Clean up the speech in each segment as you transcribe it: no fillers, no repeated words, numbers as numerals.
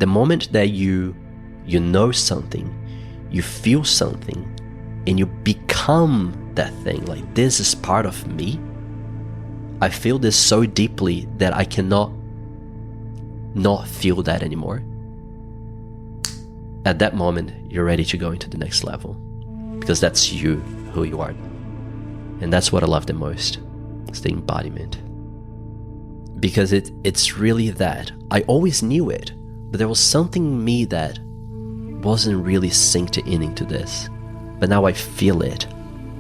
The moment that you know something, you feel something, and you become that thing, like this is part of me. I feel this so deeply that I cannot not feel that anymore. At that moment, you're ready to go into the next level, because that's you, who you are. And that's what I love the most. It's the embodiment. Because it's really that. I always knew it, but there was something in me that wasn't really synced into this. But now I feel it.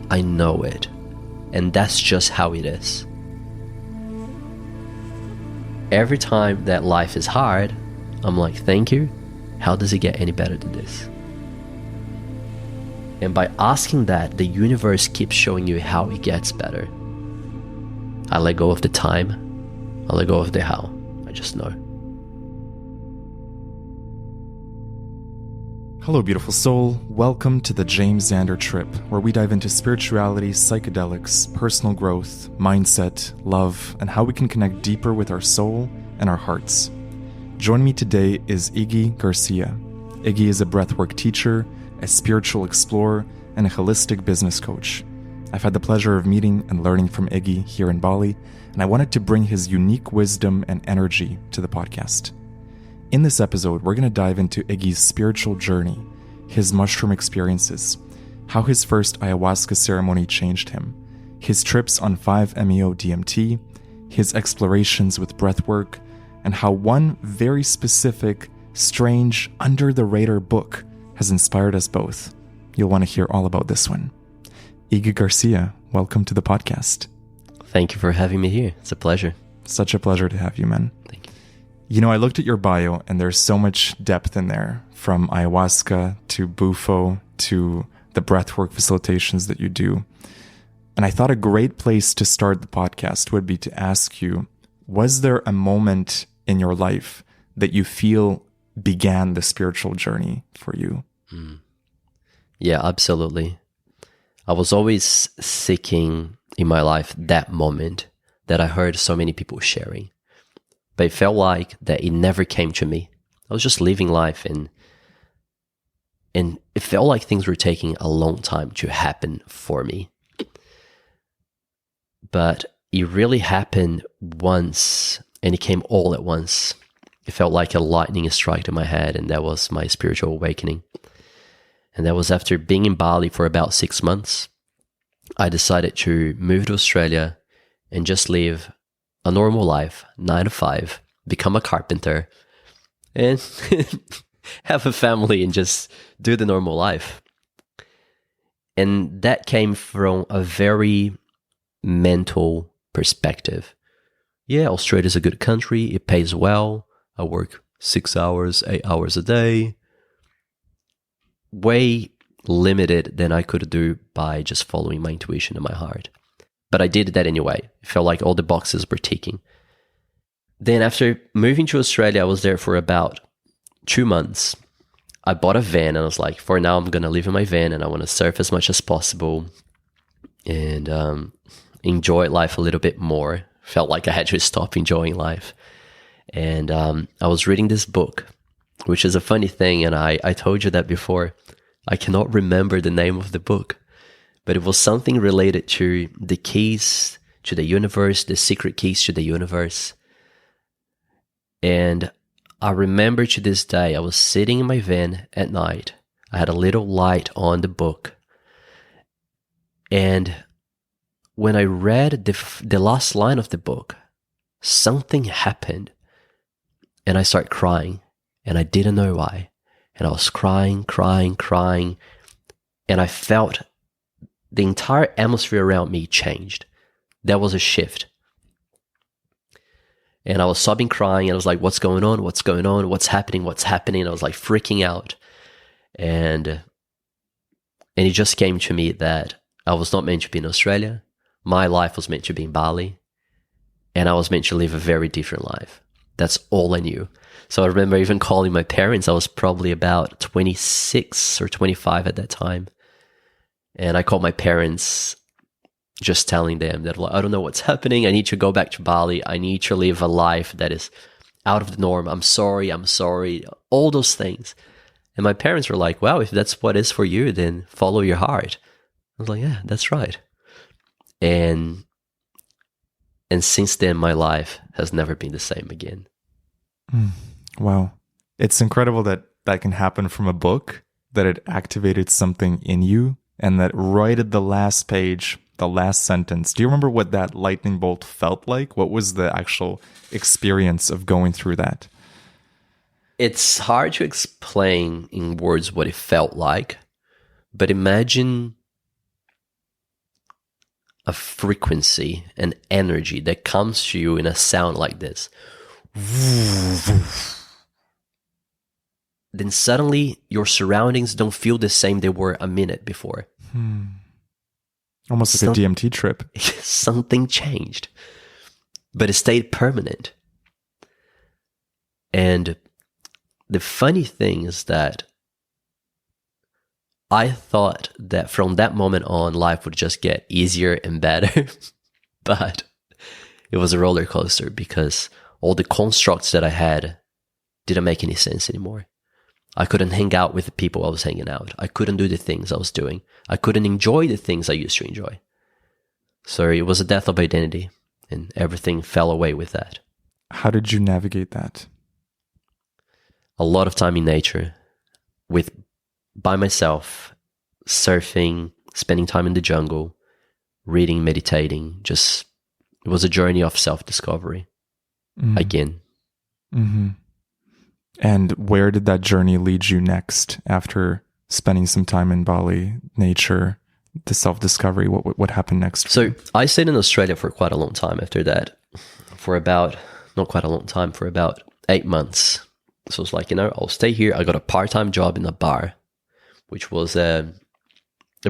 I know it. And that's just how it is. Every time that life is hard, I'm like, thank you. How does it get any better than this? And by asking that, the universe keeps showing you how it gets better. I let go of the time. I let go of the how. I just know. Hello, beautiful soul. Welcome to the James Xander Trip, where we dive into spirituality, psychedelics, personal growth, mindset, love, and how we can connect deeper with our soul and our hearts. Joining me today is Iggy Garcia. Iggy is a breathwork teacher, a spiritual explorer, and a holistic business coach. I've had the pleasure of meeting and learning from Iggy here in Bali, and I wanted to bring his unique wisdom and energy to the podcast. In this episode, we're going to dive into Iggy's spiritual journey, his mushroom experiences, how his first ayahuasca ceremony changed him, his trips on 5-MeO-DMT, his explorations with breathwork, and how one very specific, strange, under-the-radar book has inspired us both. You'll want to hear all about this one. Iggy Garcia, welcome to the podcast. Thank you for having me here. It's a pleasure. Such a pleasure to have you, man. Thank you. You know, I looked at your bio and there's so much depth in there, from ayahuasca to Bufo to the breathwork facilitations that you do. And I thought a great place to start the podcast would be to ask you, was there a moment in your life that you feel began the spiritual journey for you? Yeah, absolutely. I was always seeking in my life that moment that I heard so many people sharing. But it felt like that it never came to me. I was just living life and it felt like things were taking a long time to happen for me. But it really happened once, and it came all at once. It felt like a lightning strike to my head, and that was my spiritual awakening. And that was after being in Bali for about 6 months. I decided to move to Australia and just live a normal life, 9 to 5, become a carpenter, and have a family and just do the normal life. And that came from a very mental perspective. Yeah, Australia's a good country. It pays well. I work 6 hours, 8 hours a day. Way limited than I could do by just following my intuition and my heart. But I did that anyway. It felt like all the boxes were ticking. Then after moving to Australia, I was there for about 2 months. I bought a van and I was like, for now, I'm going to live in my van and I want to surf as much as possible and enjoy life a little bit more. Felt like I had to stop enjoying life. And I was reading this book, which is a funny thing, and I told you that before. I cannot remember the name of the book, but it was something related to the keys to the universe, the secret keys to the universe. And I remember to this day, I was sitting in my van at night. I had a little light on the book. And when I read the last line of the book, something happened. And I started crying. And I didn't know why. And I was crying. And I felt the entire atmosphere around me changed. There was a shift. And I was sobbing, crying. And I was like, what's going on? What's going on? What's happening? And I was like freaking out. And it just came to me that I was not meant to be in Australia. My life was meant to be in Bali. And I was meant to live a very different life. That's all I knew. So I remember even calling my parents. I was probably about 26 or 25 at that time. And I called my parents, just telling them that, like, I don't know what's happening. I need to go back to Bali. I need to live a life that is out of the norm. I'm sorry, all those things. And my parents were like, wow, if that's what is for you, then follow your heart. I was like, yeah, that's right. And since then, my life has never been the same again. Wow. It's incredible that that can happen from a book, that it activated something in you, and that right at the last page, the last sentence. Do you remember what that lightning bolt felt like? What was the actual experience of going through that? It's hard to explain in words what it felt like, but imagine a frequency, an energy that comes to you in a sound like this. Then suddenly your surroundings don't feel the same they were a minute before. Almost like a DMT trip. Something changed, but it stayed permanent. And the funny thing is that I thought that from that moment on, life would just get easier and better. But it was a roller coaster because all the constructs that I had didn't make any sense anymore. I couldn't hang out with the people I was hanging out. I couldn't do the things I was doing. I couldn't enjoy the things I used to enjoy. So it was a death of identity, and everything fell away with that. How did you navigate that? A lot of time in nature, by myself, surfing, spending time in the jungle, reading, meditating. It was a journey of self-discovery again. Mm-hmm. And where did that journey lead you next after spending some time in Bali, nature, the self-discovery? What happened next? So I stayed in Australia for quite a long time after that, for about 8 months. So it's like, I'll stay here. I got a part-time job in a bar, which was a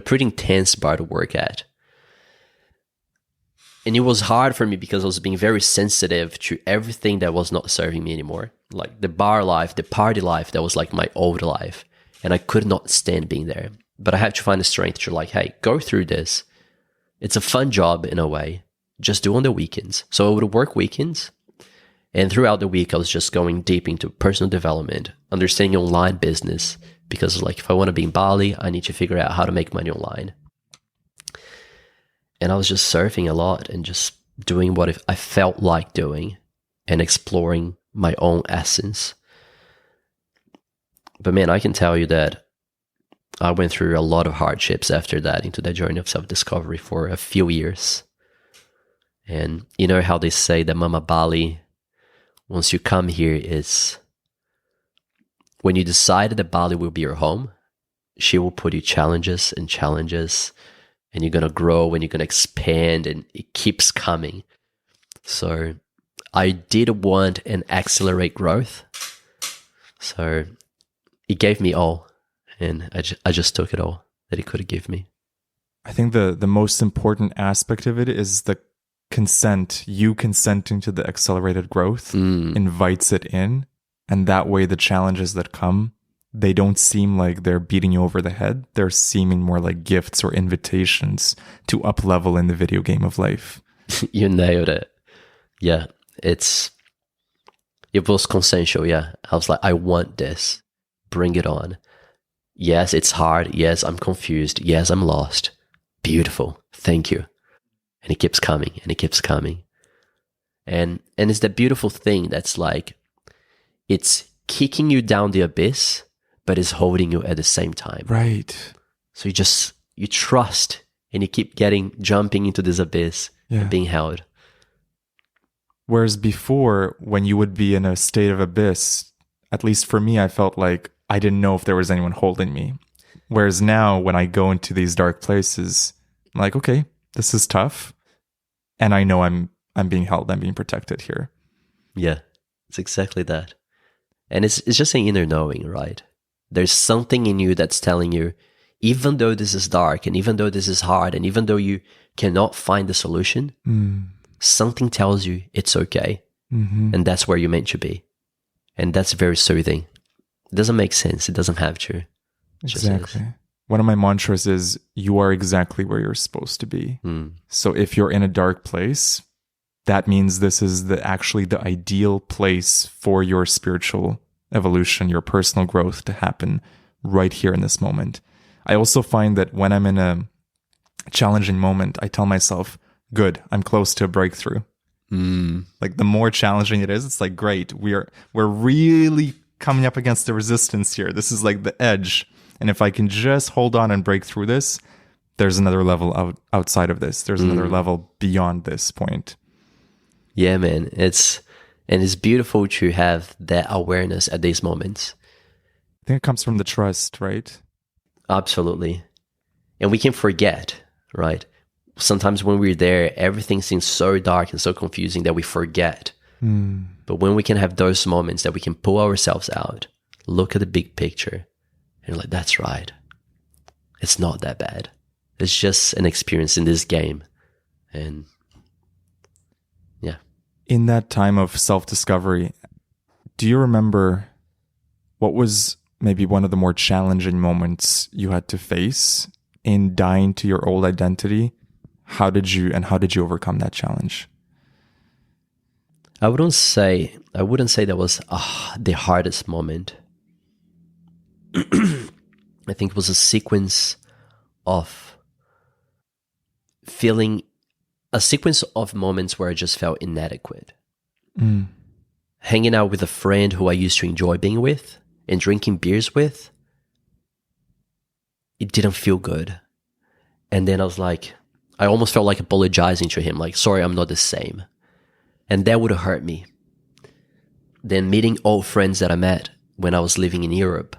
pretty intense bar to work at. And it was hard for me because I was being very sensitive to everything that was not serving me anymore. Like the bar life, the party life, that was like my old life. And I could not stand being there. But I had to find the strength to like, hey, go through this. It's a fun job in a way. Just do on the weekends. So I would work weekends. And throughout the week, I was just going deep into personal development, understanding online business. Because like, if I want to be in Bali, I need to figure out how to make money online. And I was just surfing a lot and just doing what I felt like doing and exploring my own essence. But man, I can tell you that I went through a lot of hardships after that, into that journey of self-discovery for a few years. And you know how they say that Mama Bali, once you come here, is when you decide that Bali will be your home, she will put you challenges and challenges, and you're going to grow and you're going to expand, and it keeps coming. So I did want and accelerate growth. So it gave me all, and I just took it all that it could give me. I think the most important aspect of it is the consent. You consenting to the accelerated growth invites it in. And that way the challenges that come, they don't seem like they're beating you over the head. They're seeming more like gifts or invitations to up level in the video game of life. You nailed it. Yeah, it was consensual. Yeah, I was like, I want this. Bring it on. Yes, it's hard. Yes, I'm confused. Yes, I'm lost. Beautiful. Thank you. And it keeps coming, and it keeps coming. And it's that beautiful thing that's like, it's kicking you down the abyss, but it's holding you at the same time. Right. So you trust, and you keep jumping into this abyss and being held. Whereas before, when you would be in a state of abyss, at least for me, I felt like I didn't know if there was anyone holding me. Whereas now, when I go into these dark places, I'm like, okay, this is tough. And I know I'm being held, I'm being protected here. Yeah, it's exactly that. And it's just an inner knowing, right? There's something in you that's telling you, even though this is dark, and even though this is hard, and even though you cannot find the solution, something tells you it's okay. Mm-hmm. And that's where you're meant to be. And that's very soothing. It doesn't make sense. It doesn't have to. Exactly. One of my mantras is, you are exactly where you're supposed to be. So if you're in a dark place, that means this is actually the ideal place for your spiritual evolution, your personal growth to happen right here in this moment. I also find that when I'm in a challenging moment, I tell myself, good, I'm close to a breakthrough. Like the more challenging it is, it's like, great, we're really coming up against the resistance here. This is like the edge. And if I can just hold on and break through this, there's another level outside of this. There's another level beyond this point. Yeah, man. It's beautiful to have that awareness at these moments. I think it comes from the trust, right? Absolutely. And we can forget, right? Sometimes when we're there, everything seems so dark and so confusing that we forget. But when we can have those moments that we can pull ourselves out, look at the big picture, and like, that's right. It's not that bad. It's just an experience in this game. And yeah. In that time of self-discovery, do you remember what was maybe one of the more challenging moments you had to face in dying to your old identity? How did you overcome that challenge? I wouldn't say that was the hardest moment. I think it was a sequence of moments where I just felt inadequate. Hanging out with a friend who I used to enjoy being with and drinking beers with, it didn't feel good. And then I almost felt like apologizing to him, like, sorry, I'm not the same. And that would have hurt me. Then meeting old friends that I met when I was living in Europe,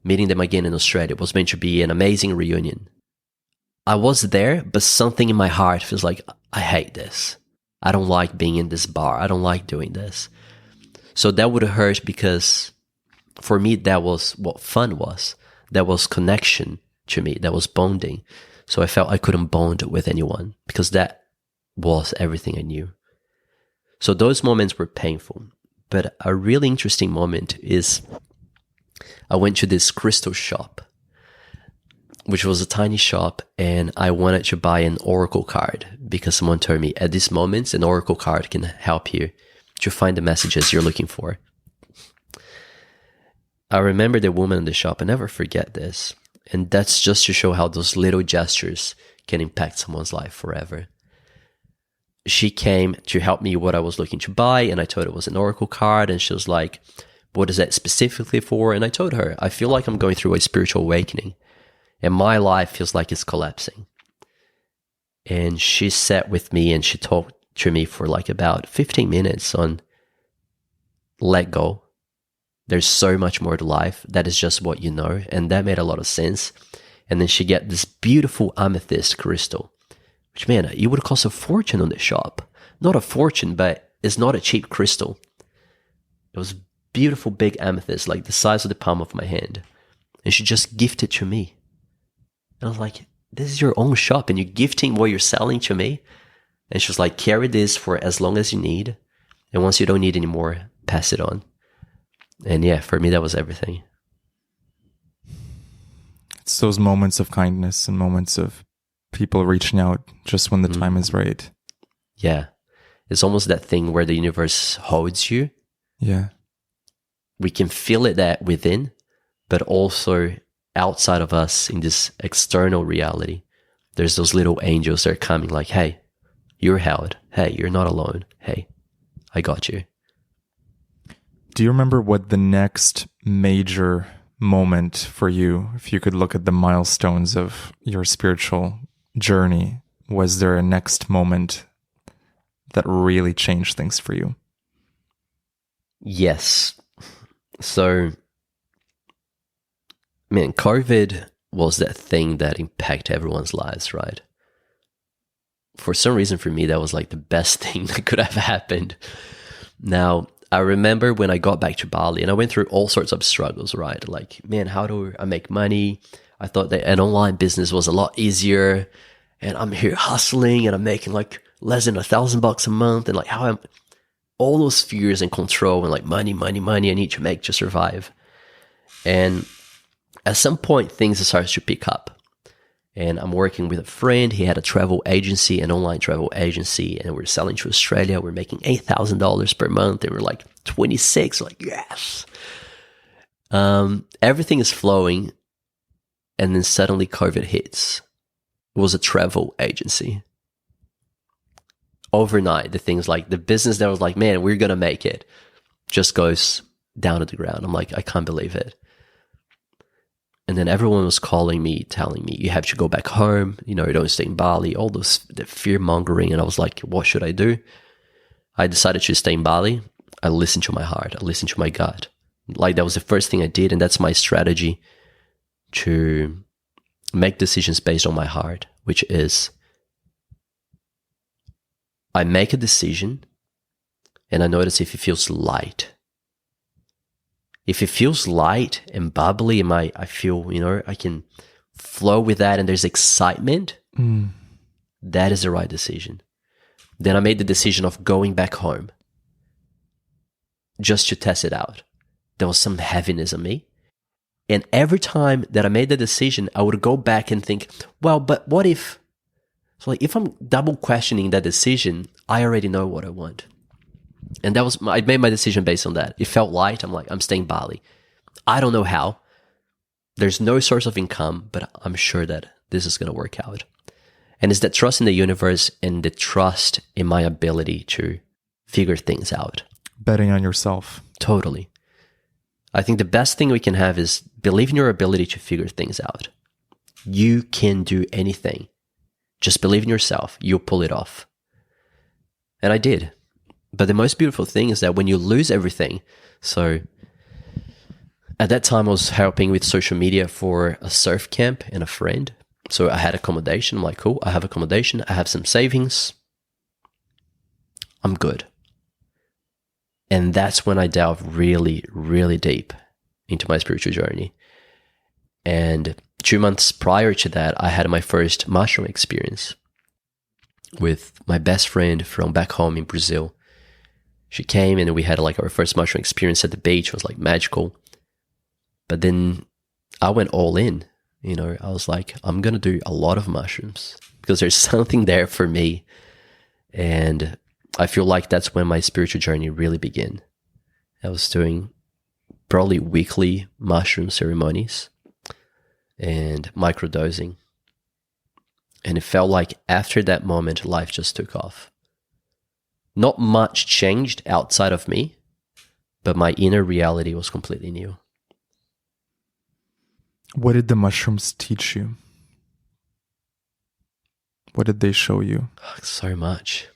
meeting them again in Australia, was meant to be an amazing reunion. I was there, but something in my heart feels like, I hate this. I don't like being in this bar. I don't like doing this. So that would have hurt because for me, that was what fun was. That was connection to me. That was bonding. So I felt I couldn't bond with anyone because that was everything I knew. So those moments were painful. But a really interesting moment is I went to this crystal shop, which was a tiny shop, and I wanted to buy an oracle card because someone told me at this moment, an oracle card can help you to find the messages you're looking for. I remember the woman in the shop. I never forget this. And that's just to show how those little gestures can impact someone's life forever. She came to help me what I was looking to buy, and I told her it was an oracle card, and she was like, what is that specifically for? And I told her, I feel like I'm going through a spiritual awakening, and my life feels like it's collapsing. And she sat with me, and she talked to me for like about 15 minutes on let go. There's so much more to life. That is just what you know. And that made a lot of sense. And then she got this beautiful amethyst crystal, which, man, it would cost a fortune on the shop. Not a fortune, but it's not a cheap crystal. It was beautiful big amethyst, like the size of the palm of my hand. And she just gifted to me. And I was like, this is your own shop and you're gifting what you're selling to me? And she was like, carry this for as long as you need. And once you don't need anymore, pass it on. And yeah, for me, that was everything. It's those moments of kindness and moments of people reaching out just when the time is right. Yeah. It's almost that thing where the universe holds you. Yeah. We can feel it that within, but also outside of us in this external reality. There's those little angels that are coming like, hey, you're held. Hey, you're not alone. Hey, I got you. Do you remember what the next major moment for you, if you could look at the milestones of your spiritual journey, was there a next moment that really changed things for you? Yes. So, man, COVID was that thing that impacted everyone's lives, right? For some reason, for me, that was like the best thing that could have happened. Now, I remember when I got back to Bali and I went through all sorts of struggles, right? Like, man, how do I make money? I thought that an online business was a lot easier, and I'm here hustling and I'm making like less than $1,000 a month, and like how I'm all those fears and control and like money I need to make to survive. And at some point things started to pick up, And I'm working with a friend. He had a travel agency, an online travel agency, and we're selling to Australia. We're making $8,000 per month. And we're like 26, like, yes. Everything is flowing. And then suddenly COVID hits. It was a travel agency. Overnight, the things like the business that was like, man, we're going to make it, just goes down to the ground. I'm like, I can't believe it. And then everyone was calling me, telling me, you have to go back home. You know, you don't stay in Bali, all those, the fear mongering. And I was like, what should I do? I decided to stay in Bali. I listened to my heart. I listened to my gut. Like that was the first thing I did. And that's my strategy to make decisions based on my heart, which is I make a decision and I notice if it feels light. If it feels light and bubbly, and I feel, you know, I can flow with that and there's excitement, that is the right decision. Then I made the decision of going back home just to test it out. There was some heaviness on me. And every time that I made the decision, I would go back and think, well, but what if, so like if I'm double questioning that decision, I already know what I want. And that was, I made my decision based on that. It felt light. I'm like, I'm staying Bali. I don't know how. There's no source of income, but I'm sure that this is going to work out. And it's that trust in the universe and the trust in my ability to figure things out. Betting on yourself. Totally. I think the best thing we can have is believe in your ability to figure things out. You can do anything. Just believe in yourself. You'll pull it off. And I did. But the most beautiful thing is that when you lose everything, so at that time I was helping with social media for a surf camp and a friend. So I had accommodation. I'm like, cool, I have accommodation. I have some savings. I'm good. And that's when I delved really, really deep into my spiritual journey. And 2 months prior to that, I had my first mushroom experience with my best friend from back home in Brazil. She came and we had like our first mushroom experience at the beach. It was like magical. But then I went all in. You know, I was like, I'm going to do a lot of mushrooms because there's something there for me. And I feel like that's when my spiritual journey really began. I was doing probably weekly mushroom ceremonies and microdosing. And it felt like after that moment, life just took off. Not much changed outside of me, but my inner reality was completely new. What did the mushrooms teach you? What did they show you? So much.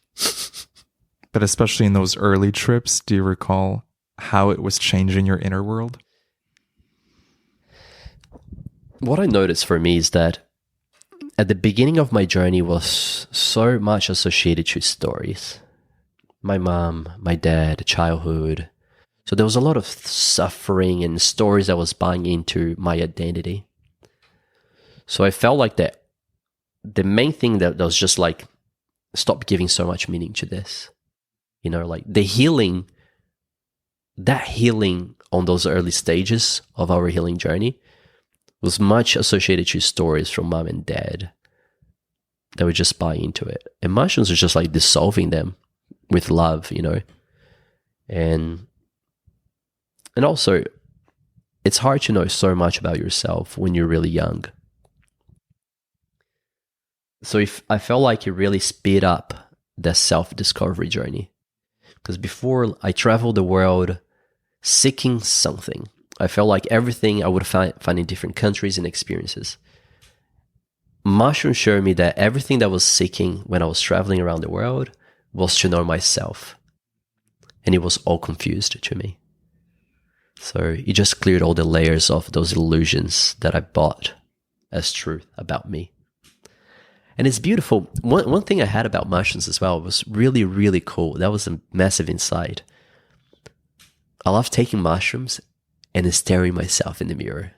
But especially in those early trips, do you recall how it was changing your inner world? What I noticed for me is that at the beginning of my journey was so much associated to stories. My mom, my dad, childhood. So there was a lot of suffering and stories that was buying into my identity. So I felt like that the main thing that was just like, stop giving so much meaning to this. You know, like the healing, that healing on those early stages of our healing journey was much associated to stories from mom and dad that would just buy into it. And mushrooms are just like dissolving them with love, you know. And also, it's hard to know so much about yourself when you're really young. So I felt like it really speed up the self-discovery journey. Because before, I traveled the world seeking something. I felt like everything I would find in different countries and experiences. Mushrooms showed me that everything that I was seeking when I was traveling around the world was to know myself. And it was all confused to me. So it just cleared all the layers of those illusions that I bought as truth about me. And it's beautiful. One thing I had about mushrooms as well was really, really cool. That was a massive insight. I love taking mushrooms and staring myself in the mirror.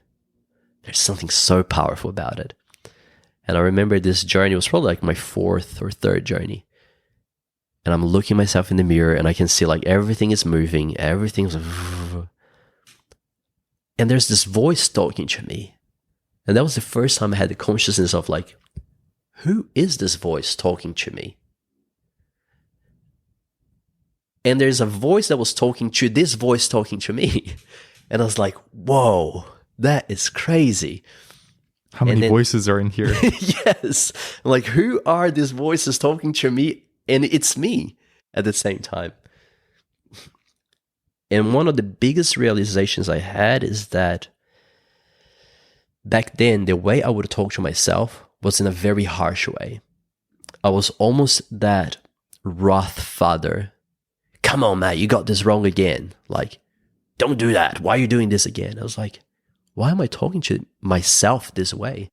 There's something so powerful about it. And I remember this journey was probably like my 4th or 3rd journey. And I'm looking myself in the mirror and I can see like everything is moving. Everything's... And there's this voice talking to me. And that was the first time I had the consciousness of like, who is this voice talking to me? And there's a voice that was talking to this voice talking to me. And I was like, whoa, that is crazy. How many voices are in here? Yes. Like, who are these voices talking to me? And it's me at the same time. And one of the biggest realizations I had is that back then, the way I would talk to myself was in a very harsh way. I was almost that wrath father. Come on, Matt, you got this wrong again. Like, don't do that. Why are you doing this again? I was like, why am I talking to myself this way?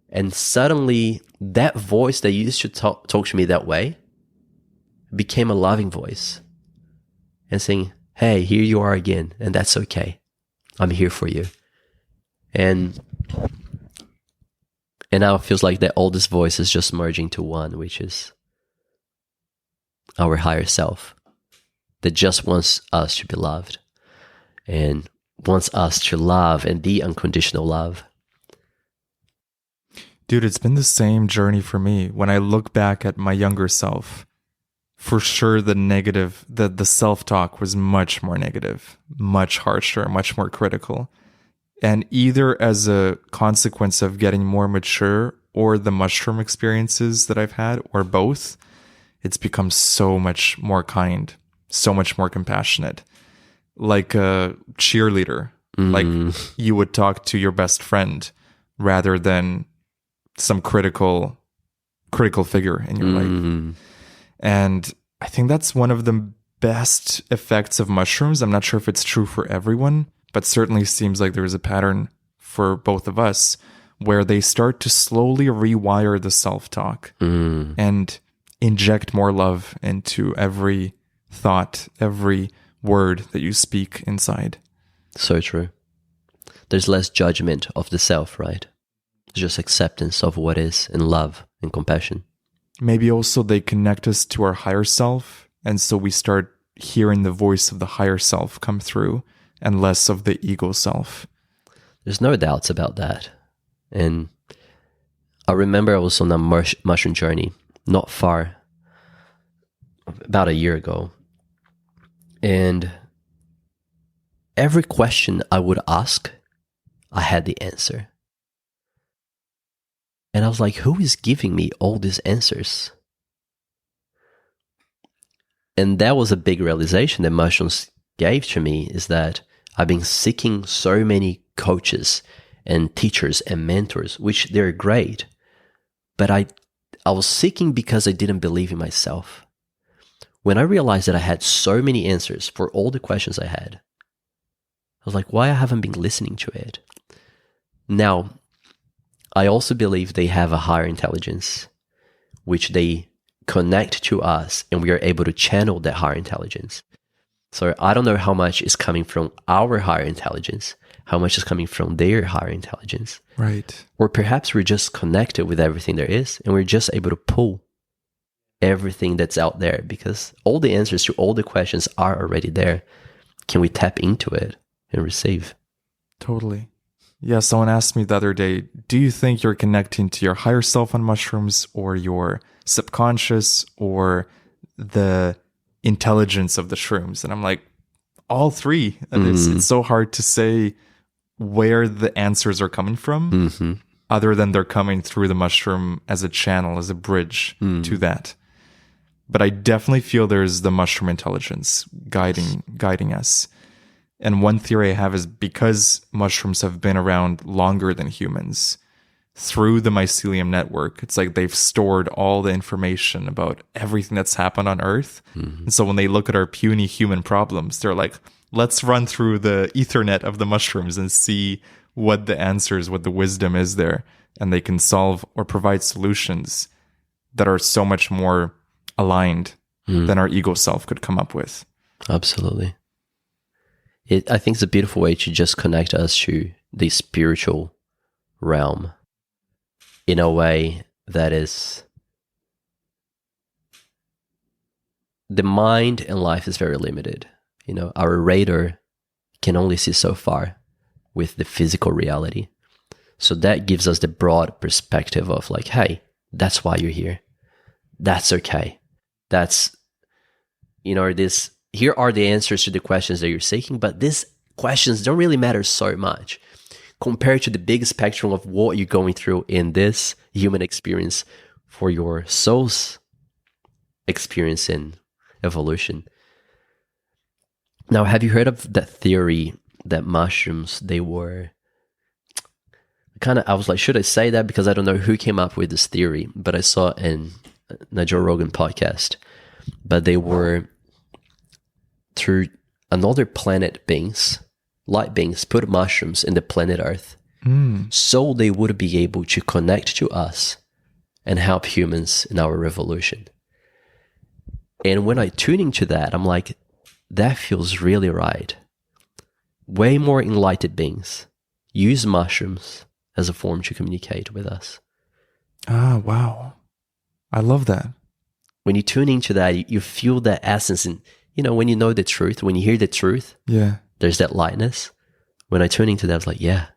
And suddenly, that voice that used to talk to me that way became a loving voice and saying, hey, here you are again, and that's okay. I'm here for you. And now it feels like that all this voice is just merging to one, which is our higher self that just wants us to be loved and wants us to love and be unconditional love. Dude, it's been the same journey for me. When I look back at my younger self, for sure the self-talk was much more negative, much harsher, much more critical. And either as a consequence of getting more mature or the mushroom experiences that I've had, or both, it's become so much more kind, so much more compassionate. Like a cheerleader, like you would talk to your best friend rather than some critical figure in your life. And I think that's one of the best effects of mushrooms. I'm not sure if it's true for everyone, but certainly seems like there's a pattern for both of us where they start to slowly rewire the self-talk and inject more love into every thought, every word that you speak inside. So true. There's less judgment of the self, right? It's just acceptance of what is and love and compassion. Maybe also they connect us to our higher self, and so we start hearing the voice of the higher self come through and less of the ego self. There's no doubts about that. And I remember I was on a mushroom journey not far, about a year ago. And every question I would ask, I had the answer. And I was like, who is giving me all these answers? And that was a big realization that mushrooms gave to me, is that I've been seeking so many coaches and teachers and mentors, which they're great. But I was seeking because I didn't believe in myself. When I realized that I had so many answers for all the questions I had, I was like, why I haven't been listening to it? Now, I also believe they have a higher intelligence, which they connect to us, and we are able to channel that higher intelligence. So I don't know how much is coming from our higher intelligence, how much is coming from their higher intelligence. Right. Or perhaps we're just connected with everything there is, and we're just able to pull everything that's out there, because all the answers to all the questions are already there. Can we tap into it and receive? Totally. Yeah, someone asked me the other day, do you think you're connecting to your higher self on mushrooms, or your subconscious, or the intelligence of the shrooms? And I'm like, all three. And it's so hard to say where the answers are coming from, other than they're coming through the mushroom as a channel, as a bridge to that. But I definitely feel there's the mushroom intelligence guiding us. And one theory I have is because mushrooms have been around longer than humans, through the mycelium network, it's like they've stored all the information about everything that's happened on Earth. And so when they look at our puny human problems, they're like, let's run through the Ethernet of the mushrooms and see what the answers, what the wisdom is there. And they can solve or provide solutions that are so much more aligned than our ego self could come up with. Absolutely. I think it's a beautiful way to just connect us to the spiritual realm in a way that is, the mind and life is very limited. You know, our radar can only see so far with the physical reality. So that gives us the broad perspective of like, hey, that's why you're here. That's okay. That's, this, here are the answers to the questions that you're seeking, but these questions don't really matter so much compared to the big spectrum of what you're going through in this human experience for your soul's experience in evolution. Now, have you heard of that theory that mushrooms, they were I was like, should I say that? Because I don't know who came up with this theory, but I saw in a Joe Rogan podcast, but they were through another planet beings, light beings, put mushrooms in the planet Earth, so they would be able to connect to us and help humans in our revolution. And when I tune into that, I'm like, that feels really right. Way more enlightened beings use mushrooms as a form to communicate with us. Ah, wow. I love that. When you tune into that, you feel that essence. And, when you know the truth, when you hear the truth, yeah, there's that lightness. When I tune into that, I was like, yeah,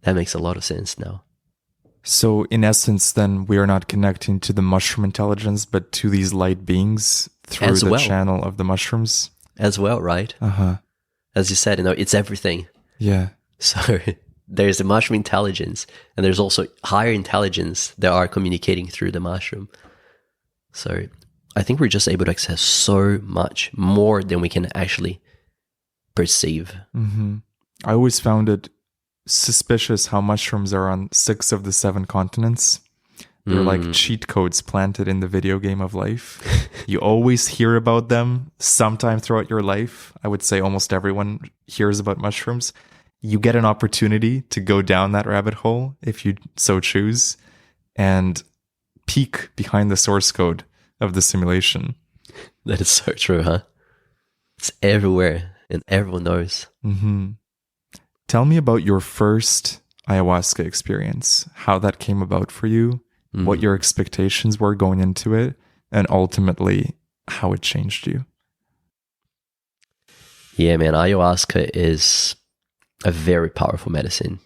that makes a lot of sense now. So in essence, then, we are not connecting to the mushroom intelligence, but to these light beings through the channel of the mushrooms? As well, right? Uh-huh. As you said, it's everything. Yeah. So there's the mushroom intelligence, and there's also higher intelligence that are communicating through the mushroom. So I think we're just able to access so much more than we can actually perceive. Mm-hmm. I always found it suspicious how mushrooms are on 6 of the 7 continents. They're like cheat codes planted in the video game of life. You always hear about them sometime throughout your life. I would say almost everyone hears about mushrooms. You get an opportunity to go down that rabbit hole if you so choose and peek behind the source code of the simulation. That is so true, huh? It's everywhere and everyone knows. Mm-hmm. Tell me about your first ayahuasca experience, how that came about for you, what your expectations were going into it, and ultimately how it changed you. Yeah, man, ayahuasca is a very powerful medicine.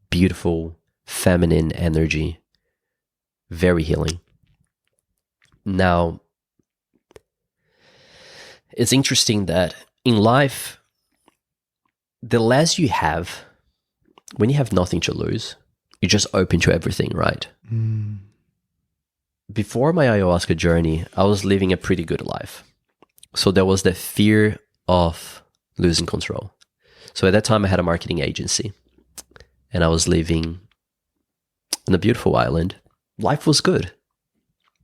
Beautiful, feminine energy. Very healing. Now, it's interesting that in life, the less you have, when you have nothing to lose, you're just open to everything, right? Before my ayahuasca journey, I was living a pretty good life. So there was the fear of losing control. So at that time, I had a marketing agency, and I was living on a beautiful island. Life was good.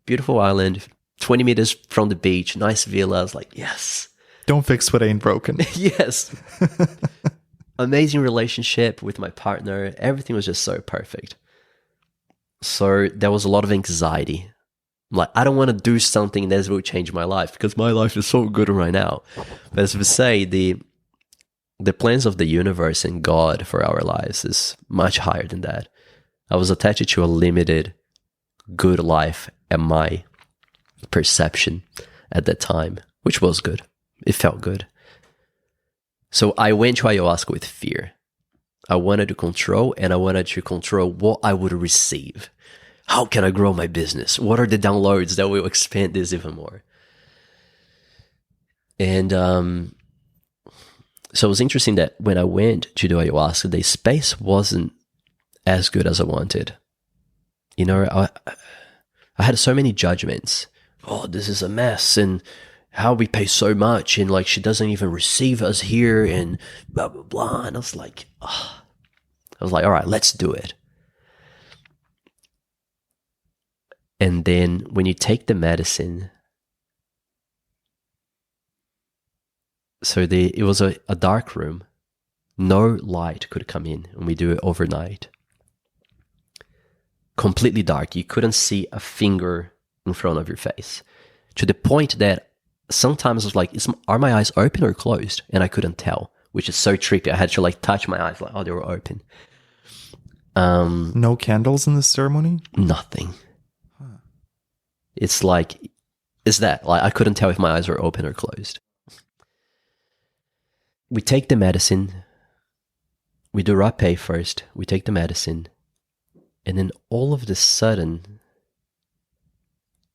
Beautiful island, 20 meters from the beach, nice villa. I was like, yes. Don't fix what ain't broken. Yes. Amazing relationship with my partner. Everything was just so perfect. So there was a lot of anxiety. I'm like, I don't want to do something that will change my life because my life is so good right now. But as we say, the plans of the universe and God for our lives is much higher than that. I was attached to a limited good life and my perception at that time, which was good. It felt good. So I went to ayahuasca with fear. I wanted to control, and I wanted to control what I would receive. How can I grow my business? What are the downloads that will expand this even more? And so it was interesting that when I went to do ayahuasca, the space wasn't as good as I wanted. I had so many judgments. Oh, this is a mess, and how we pay so much, and like she doesn't even receive us here, and blah blah blah. And I was like, all right, let's do it. And then when you take the medicine, so it was a dark room, no light could come in, and we do it overnight. Completely dark. You couldn't see a finger in front of your face, to the point that sometimes I was like, are my eyes open or closed? And I couldn't tell, which is so tricky. I had to touch my eyes, they were open. No candles in the ceremony? Nothing. Huh. It's that. I couldn't tell if my eyes were open or closed. We take the medicine. We do rapé first. We take the medicine. And then all of a sudden,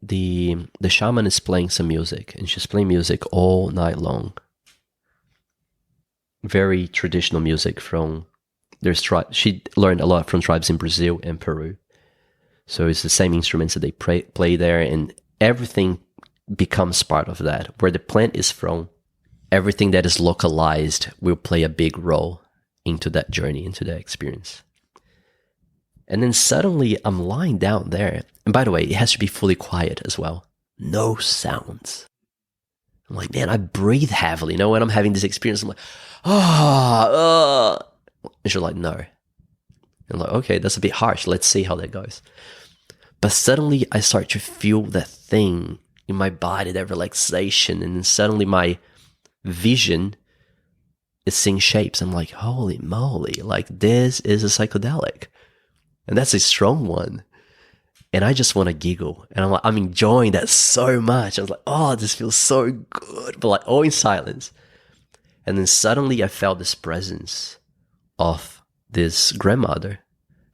the shaman is playing some music, and she's playing music all night long. Very traditional music from she learned a lot from tribes in Brazil and Peru. So it's the same instruments that they play there, and everything becomes part of that. Where the plant is from, everything that is localized will play a big role into that journey, into that experience. And then suddenly I'm lying down there. And by the way, it has to be fully quiet as well. No sounds. I'm like, man, I breathe heavily. When I'm having this experience, I'm like, And she's like, no. I'm like, okay, that's a bit harsh. Let's see how that goes. But suddenly I start to feel that thing in my body, that relaxation. And then suddenly my vision is seeing shapes. I'm like, holy moly, like this is a psychedelic. And that's a strong one. And I just want to giggle. And I'm like, I'm enjoying that so much. I was like, oh, this feels so good. But like all in silence. And then suddenly I felt this presence of this grandmother.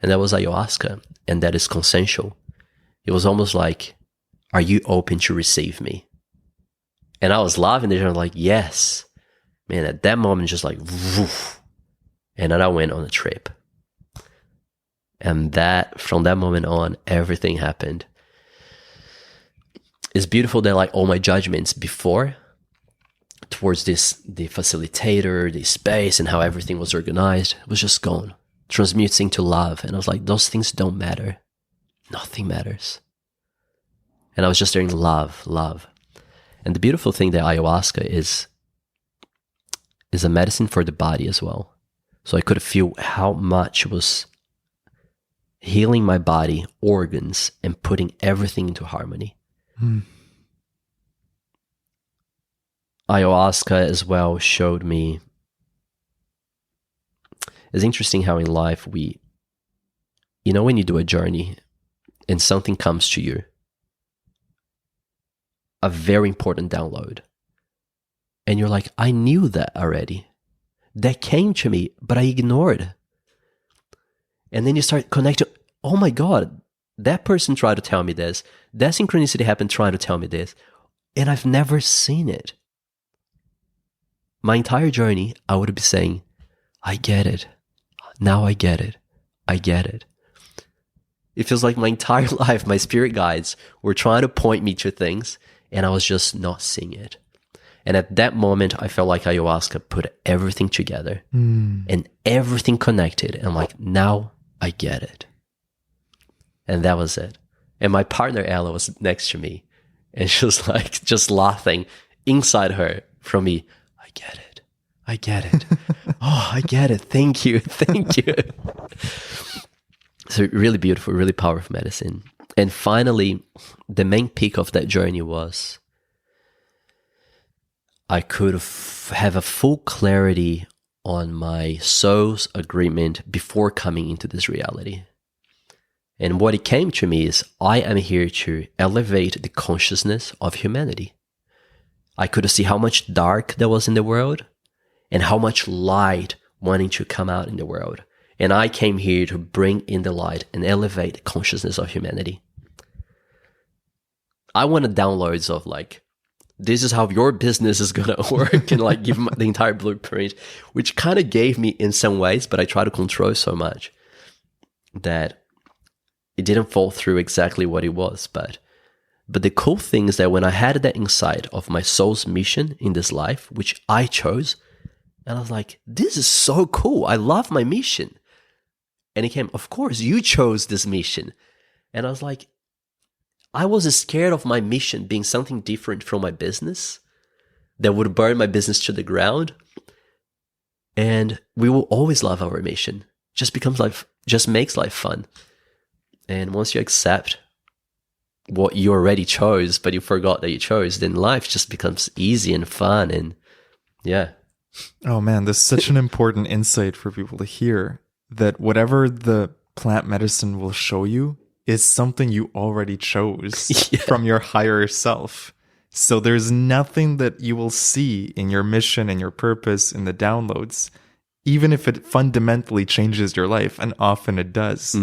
And that was ayahuasca. And that is consensual. It was almost like, are you open to receive me? And I was laughing there. And I'm like, yes. Man, at that moment, just like, woof. And then I went on a trip. And from that moment on, everything happened. It's beautiful that like all my judgments before, towards the facilitator, the space, and how everything was organized, was just gone. Transmuting to love. And I was like, those things don't matter. Nothing matters. And I was just doing love. And the beautiful thing that ayahuasca is a medicine for the body as well. So I could feel how much it was healing my body, organs, and putting everything into harmony. Ayahuasca as well showed me, it's interesting how in life when you do a journey and something comes to you, a very important download, and you're like, I knew that already. That came to me, but I ignored. And then you start connecting, oh my God, that person tried to tell me this. That synchronicity happened trying to tell me this. And I've never seen it. My entire journey, I would be saying, I get it. Now I get it. I get it. It feels like my entire life, my spirit guides were trying to point me to things, and I was just not seeing it. And at that moment, I felt like ayahuasca put everything together and everything connected. And I'm like, now I get it. And that was it. And my partner, Ella, was next to me. And she was like, just laughing inside her from me. I get it. I get it. Oh, I get it. Thank you. Thank you. So really beautiful, really powerful medicine. And finally, the main peak of that journey was I could have a full clarity on my soul's agreement before coming into this reality. And what it came to me is I am here to elevate the consciousness of humanity. I could see how much dark there was in the world and how much light wanting to come out in the world. And I came here to bring in the light and elevate the consciousness of humanity. I wanted downloads of like, this is how your business is going to work, and like give the entire blueprint, which kind of gave me in some ways, but I try to control so much that it didn't fall through exactly what it was. But the cool thing is that when I had that insight of my soul's mission in this life, which I chose, and I was like, this is so cool. I love my mission. And it came, of course, you chose this mission. And I was like, I was scared of my mission being something different from my business that would burn my business to the ground. And we will always love our mission. Just makes life fun. And once you accept what you already chose, but you forgot that you chose, then life just becomes easy and fun. And yeah. Oh man, this is such an important insight for people to hear, that whatever the plant medicine will show you is something you already chose from your higher self. So there's nothing that you will see in your mission and your purpose in the downloads, even if it fundamentally changes your life, and often it does,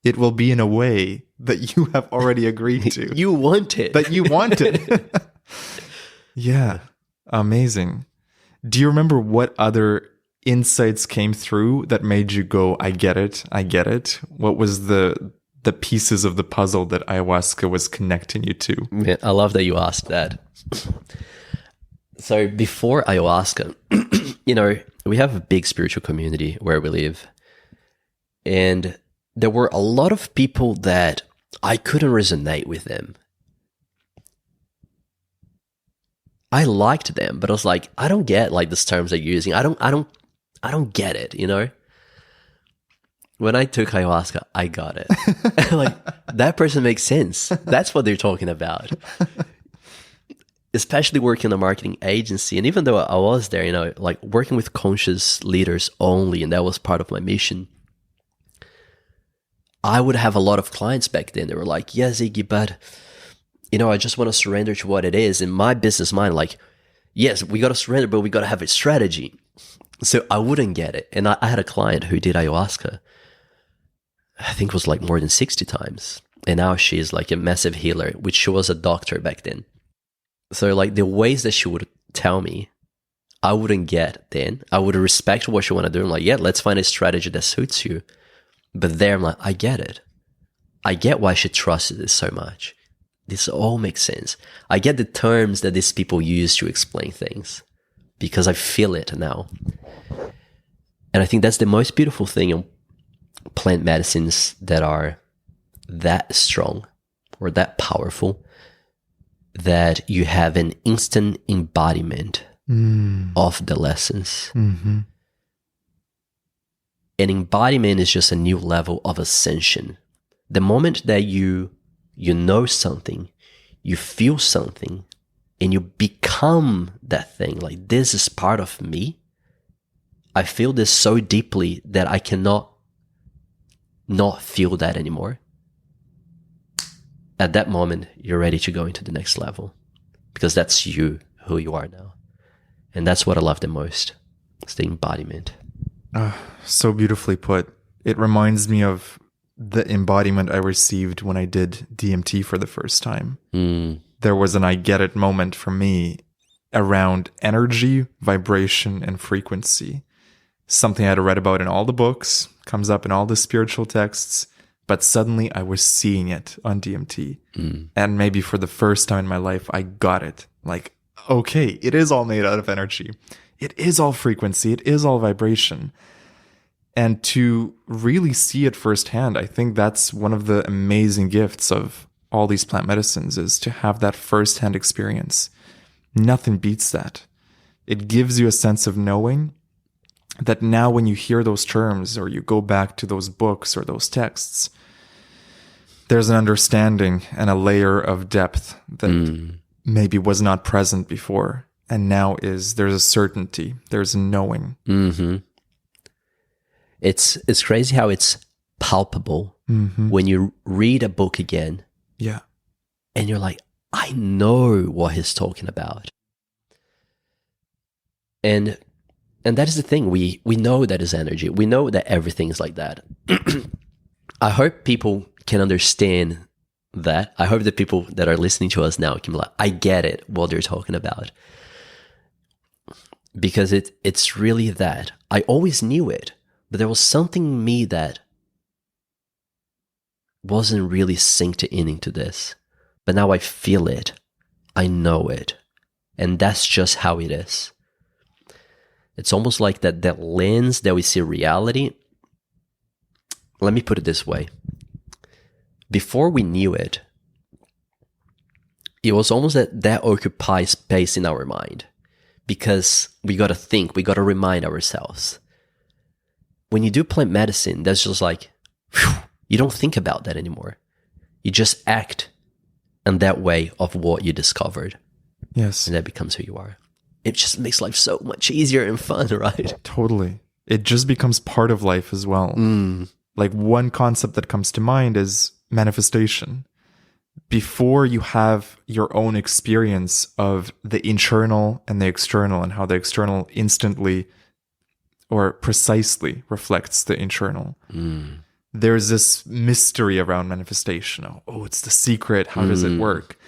it will be in a way that you have already agreed to. You want it. That you want it. Yeah. Amazing. Do you remember what other insights came through that made you go, I get it, I get it? What was the pieces of the puzzle that ayahuasca was connecting you to? Yeah, I love that you asked that. So before ayahuasca, we have a big spiritual community where we live. And there were a lot of people that I couldn't resonate with them. I liked them, but I was like, I don't get like these terms they're using. I don't get it, When I took ayahuasca, I got it. Like, that person makes sense. That's what they're talking about. Especially working in a marketing agency. And even though I was there, like working with conscious leaders only, and that was part of my mission, I would have a lot of clients back then. They were like, yes, Iggy, but, I just want to surrender to what it is. In my business mind, like, yes, we got to surrender, but we got to have a strategy. So I wouldn't get it. And I had a client who did ayahuasca, I think it was like more than 60 times. And now she's like a massive healer, which she was a doctor back then. So like the ways that she would tell me, I wouldn't get then. I would respect what she want to do. I'm like, yeah, let's find a strategy that suits you. But there I'm like, I get it. I get why she trusted this so much. This all makes sense. I get the terms that these people use to explain things because I feel it now. And I think that's the most beautiful thing in plant medicines that are that strong or that powerful, that you have an instant embodiment of the lessons. Mm-hmm. An embodiment is just a new level of ascension. The moment that you know something, you feel something, and you become that thing, like this is part of me. I feel this so deeply that I cannot not feel that anymore. At that moment, you're ready to go into the next level because that's you, who you are now. And that's what I love the most. It's the embodiment. So beautifully put. It reminds me of the embodiment I received when I did DMT for the first time. There was an I get it moment for me around energy, vibration, and frequency. Something I'd read about in all the books, comes up in all the spiritual texts, but suddenly I was seeing it on DMT. And maybe for the first time in my life, I got it. Like, okay, it is all made out of energy. It is all frequency. It is all vibration. And to really see it firsthand, I think that's one of the amazing gifts of all these plant medicines, is to have that firsthand experience. Nothing beats that. It gives you a sense of knowing that now when you hear those terms or you go back to those books or those texts, there's an understanding and a layer of depth that maybe was not present before. And now there's a certainty, there's a knowing. Mm-hmm. It's crazy how it's palpable when you read a book again. Yeah. And you're like, I know what he's talking about. And that is the thing. We know that is energy. We know that everything is like that. I hope people can understand that. I hope the people that are listening to us now can be like, I get it, what they're talking about. Because it's really that. I always knew it, but there was something in me that wasn't really synced into this. But now I feel it. I know it. And that's just how it is. It's almost like that lens that we see reality. Let me put it this way. Before we knew it, it was almost that occupies space in our mind. Because we got to think, we got to remind ourselves. When you do plant medicine, that's just like, whew, you don't think about that anymore. You just act in that way of what you discovered. Yes. And that becomes who you are. It just makes life so much easier and fun, right? Totally. It just becomes part of life as well. Like one concept that comes to mind is manifestation. Before you have your own experience of the internal and the external and how the external instantly or precisely reflects the internal. There's this mystery around manifestation. Oh, it's the secret. How does it work?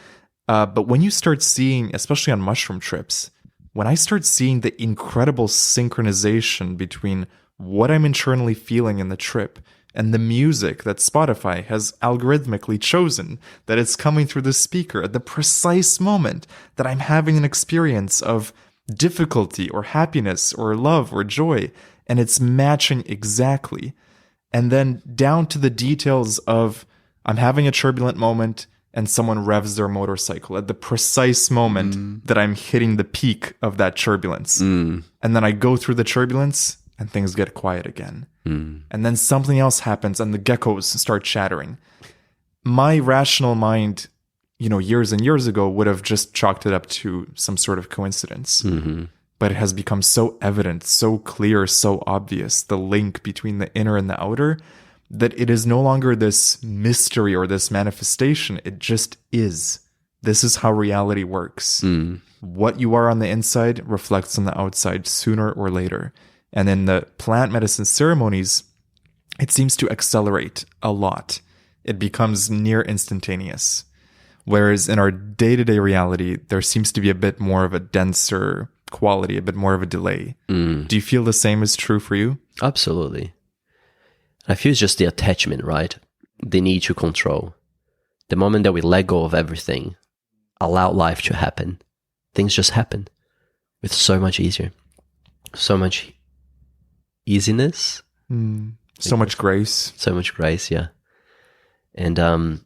But when you start seeing, especially on mushroom trips, when I start seeing the incredible synchronization between what I'm internally feeling in the trip and the music that Spotify has algorithmically chosen, that it's coming through the speaker at the precise moment that I'm having an experience of difficulty or happiness or love or joy, and it's matching exactly. And then down to the details of I'm having a turbulent moment and someone revs their motorcycle at the precise moment that I'm hitting the peak of that turbulence. And then I go through the turbulence and things get quiet again. And then something else happens and the geckos start chattering. My rational mind, years and years ago would have just chalked it up to some sort of coincidence. But it has become so evident, so clear, so obvious, the link between the inner and the outer, that it is no longer this mystery or this manifestation. It just is. This is how reality works. What you are on the inside reflects on the outside sooner or later. And in the plant medicine ceremonies, it seems to accelerate a lot. It becomes near instantaneous. Whereas in our day-to-day reality, there seems to be a bit more of a denser quality, a bit more of a delay. Do you feel the same is true for you? Absolutely. I feel it's just the attachment, right? The need to control. The moment that we let go of everything, allow life to happen, things just happen with so much easier, so much easiness. So much grace. So much grace, yeah. And I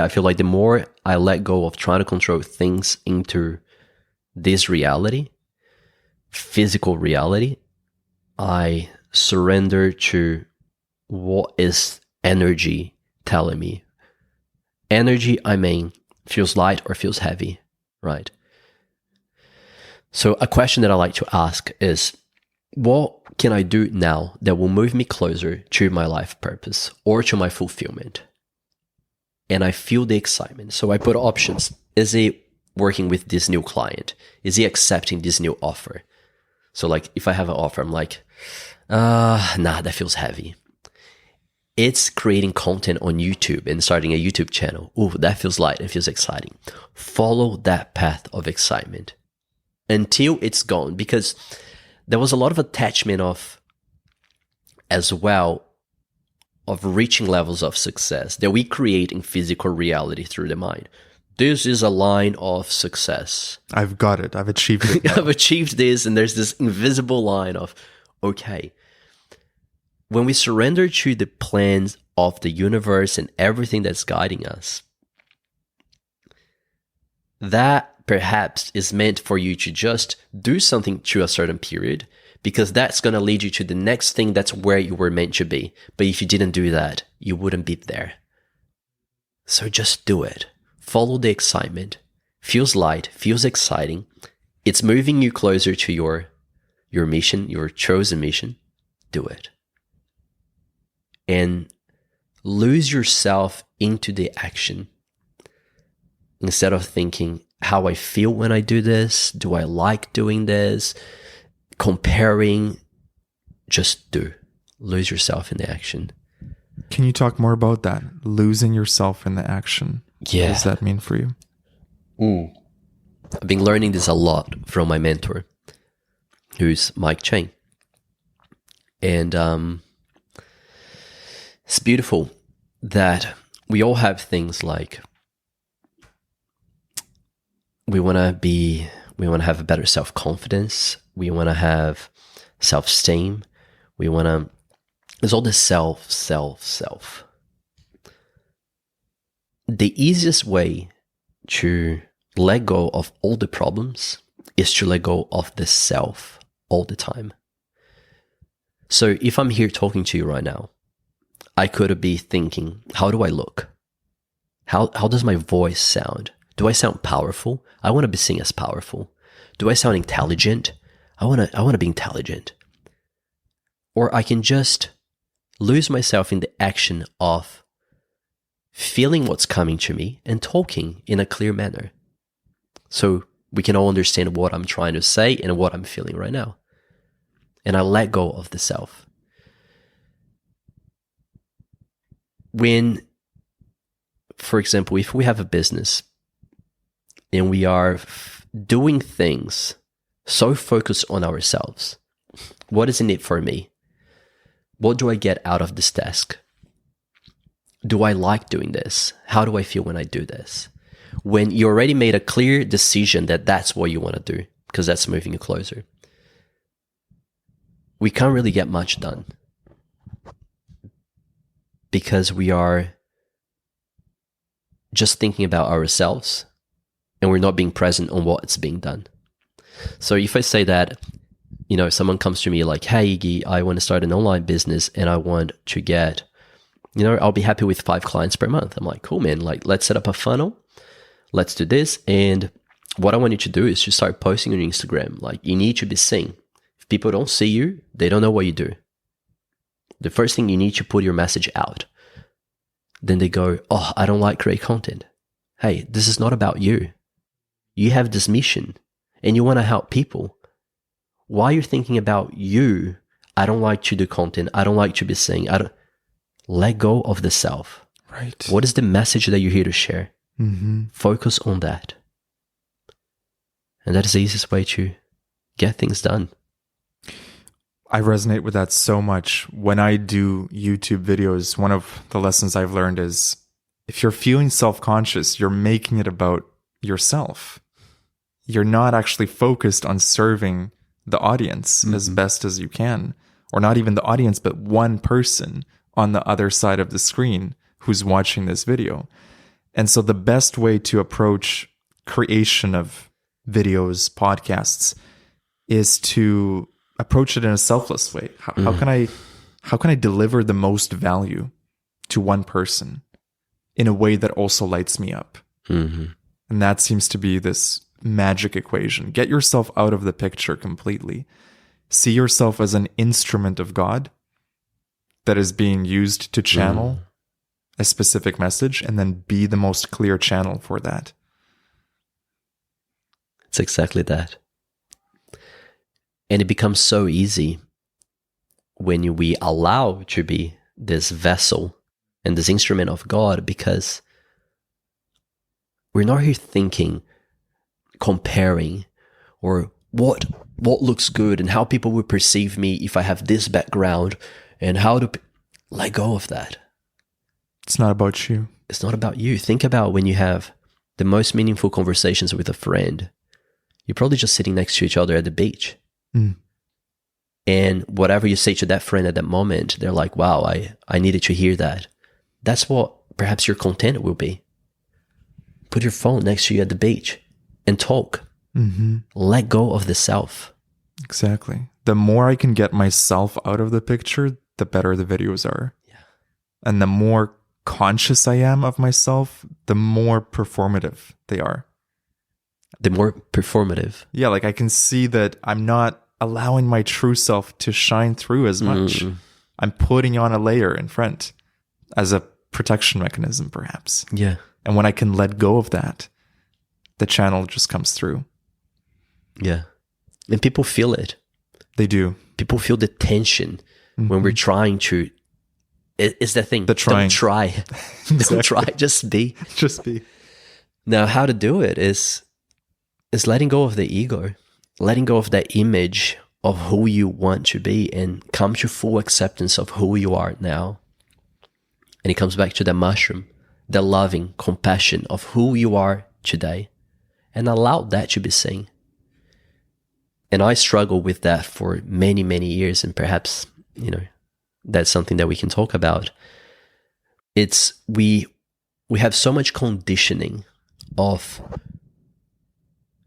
feel like the more I let go of trying to control things into this reality, physical reality, I surrender to what is energy telling me. Energy, I mean, feels light or feels heavy, right? So a question that I like to ask is, what can I do now that will move me closer to my life purpose or to my fulfillment? And I feel the excitement. So I put options. Is it working with this new client? Is he accepting this new offer? So like if I have an offer, I'm like, that feels heavy. It's creating content on YouTube and starting a YouTube channel. Ooh, that feels light. It feels exciting. Follow that path of excitement until it's gone, because there was a lot of attachment as well of reaching levels of success that we create in physical reality through the mind. This is a line of success. I've got it. I've achieved it. I've achieved this, and there's this invisible line of, okay. When we surrender to the plans of the universe and everything that's guiding us, that perhaps is meant for you to just do something to a certain period, because that's going to lead you to the next thing that's where you were meant to be. But if you didn't do that, you wouldn't be there. So just do it. Follow the excitement. Feels light, feels exciting. It's moving you closer to your mission, your chosen mission. Do it. And lose yourself into the action. Instead of thinking, how I feel when I do this, do I like doing this, comparing, just do. Lose yourself in the action. Can you talk more about that? Losing yourself in the action. Yeah. What does that mean for you? I've been learning this a lot from my mentor, who's Mike Chang. And it's beautiful that we all have things like we want to have a better self-confidence. We want to have self-esteem. There's all this self. The easiest way to let go of all the problems is to let go of the self all the time. So if I'm here talking to you right now, I could be thinking, how do I look? How does my voice sound? Do I sound powerful? I want to be seen as powerful. Do I sound intelligent? I want to be intelligent. Or I can just lose myself in the action of feeling what's coming to me and talking in a clear manner. So we can all understand what I'm trying to say and what I'm feeling right now. and I let go of the self. When, for example, if we have a business and we are doing things so focused on ourselves, what is in it for me? What do I get out of this task? Do I like doing this? How do I feel when I do this? When you already made a clear decision that that's what you want to do, because that's moving you closer, we can't really get much done because we are just thinking about ourselves and we're not being present on what's being done. So if I say that, someone comes to me like, hey, Iggy, I want to start an online business and I want to get, I'll be happy with 5 clients per month. I'm like, cool, man. Like, let's set up a funnel. Let's do this. And what I want you to do is to start posting on Instagram. Like, you need to be seen. If people don't see you, they don't know what you do. The first thing, you need to put your message out. Then they go, oh, I don't like create content. Hey, this is not about you. You have this mission and you want to help people. Why are you thinking about you? I don't like to do content. I don't like to be seen. Let go of the self. Right. What is the message that you're here to share? Mm-hmm. Focus on that. And that is the easiest way to get things done. I resonate with that so much. When I do YouTube videos, one of the lessons I've learned is if you're feeling self-conscious, you're making it about yourself. You're not actually focused on serving the audience as best as you can, or not even the audience, but one person on the other side of the screen who's watching this video. And so the best way to approach creation of videos, podcasts, is to approach it in a selfless way. How can I deliver the most value to one person in a way that also lights me up? Mm-hmm. And that seems to be this magic equation. Get yourself out of the picture completely. See yourself as an instrument of God that is being used to channel a specific message, and then be the most clear channel for that. It's exactly that. And it becomes so easy when we allow to be this vessel and this instrument of God, because we're not here thinking, comparing, or what looks good and how people will perceive me if I have this background, and how to let go of that. It's not about you. It's not about you. Think about when you have the most meaningful conversations with a friend. You're probably just sitting next to each other at the beach. And whatever you say to that friend at that moment, they're like, wow, I needed to hear that. That's what perhaps your content will be. Put your phone next to you at the beach and talk. Let go of the self. Exactly. The more I can get myself out of the picture, the better the videos are. Yeah. And the more conscious I am of myself, the more performative they are. The more performative. Yeah, like I can see that I'm not allowing my true self to shine through as much. I'm putting on a layer in front as a protection mechanism, perhaps. Yeah. And when I can let go of that, the channel just comes through. Yeah. And people feel it. They do. People feel the tension when we're trying to. It's the thing. The trying. Don't try. Exactly. Don't try. Just be. Just be. Now, how to do it is letting go of the ego, letting go of that image of who you want to be, and come to full acceptance of who you are now. And it comes back to the mushroom, the loving compassion of who you are today, and allow that to be seen. And I struggled with that for many, many years, and perhaps, that's something that we can talk about. It's we have so much conditioning of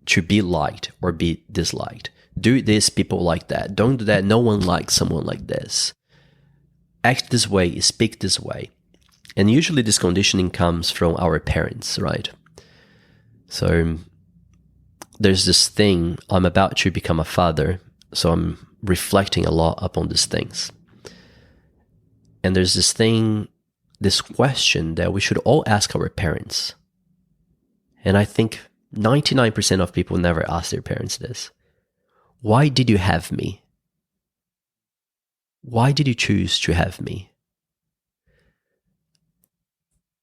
to be liked or be disliked. Do this, people like that. Don't do that, no one likes someone like this. Act this way, speak this way. And usually this conditioning comes from our parents, right? So there's this thing, I'm about to become a father, so I'm reflecting a lot upon these things. And there's this thing, this question that we should all ask our parents. And I think 99% of people never ask their parents this. Why did you have me? why did you choose to have me?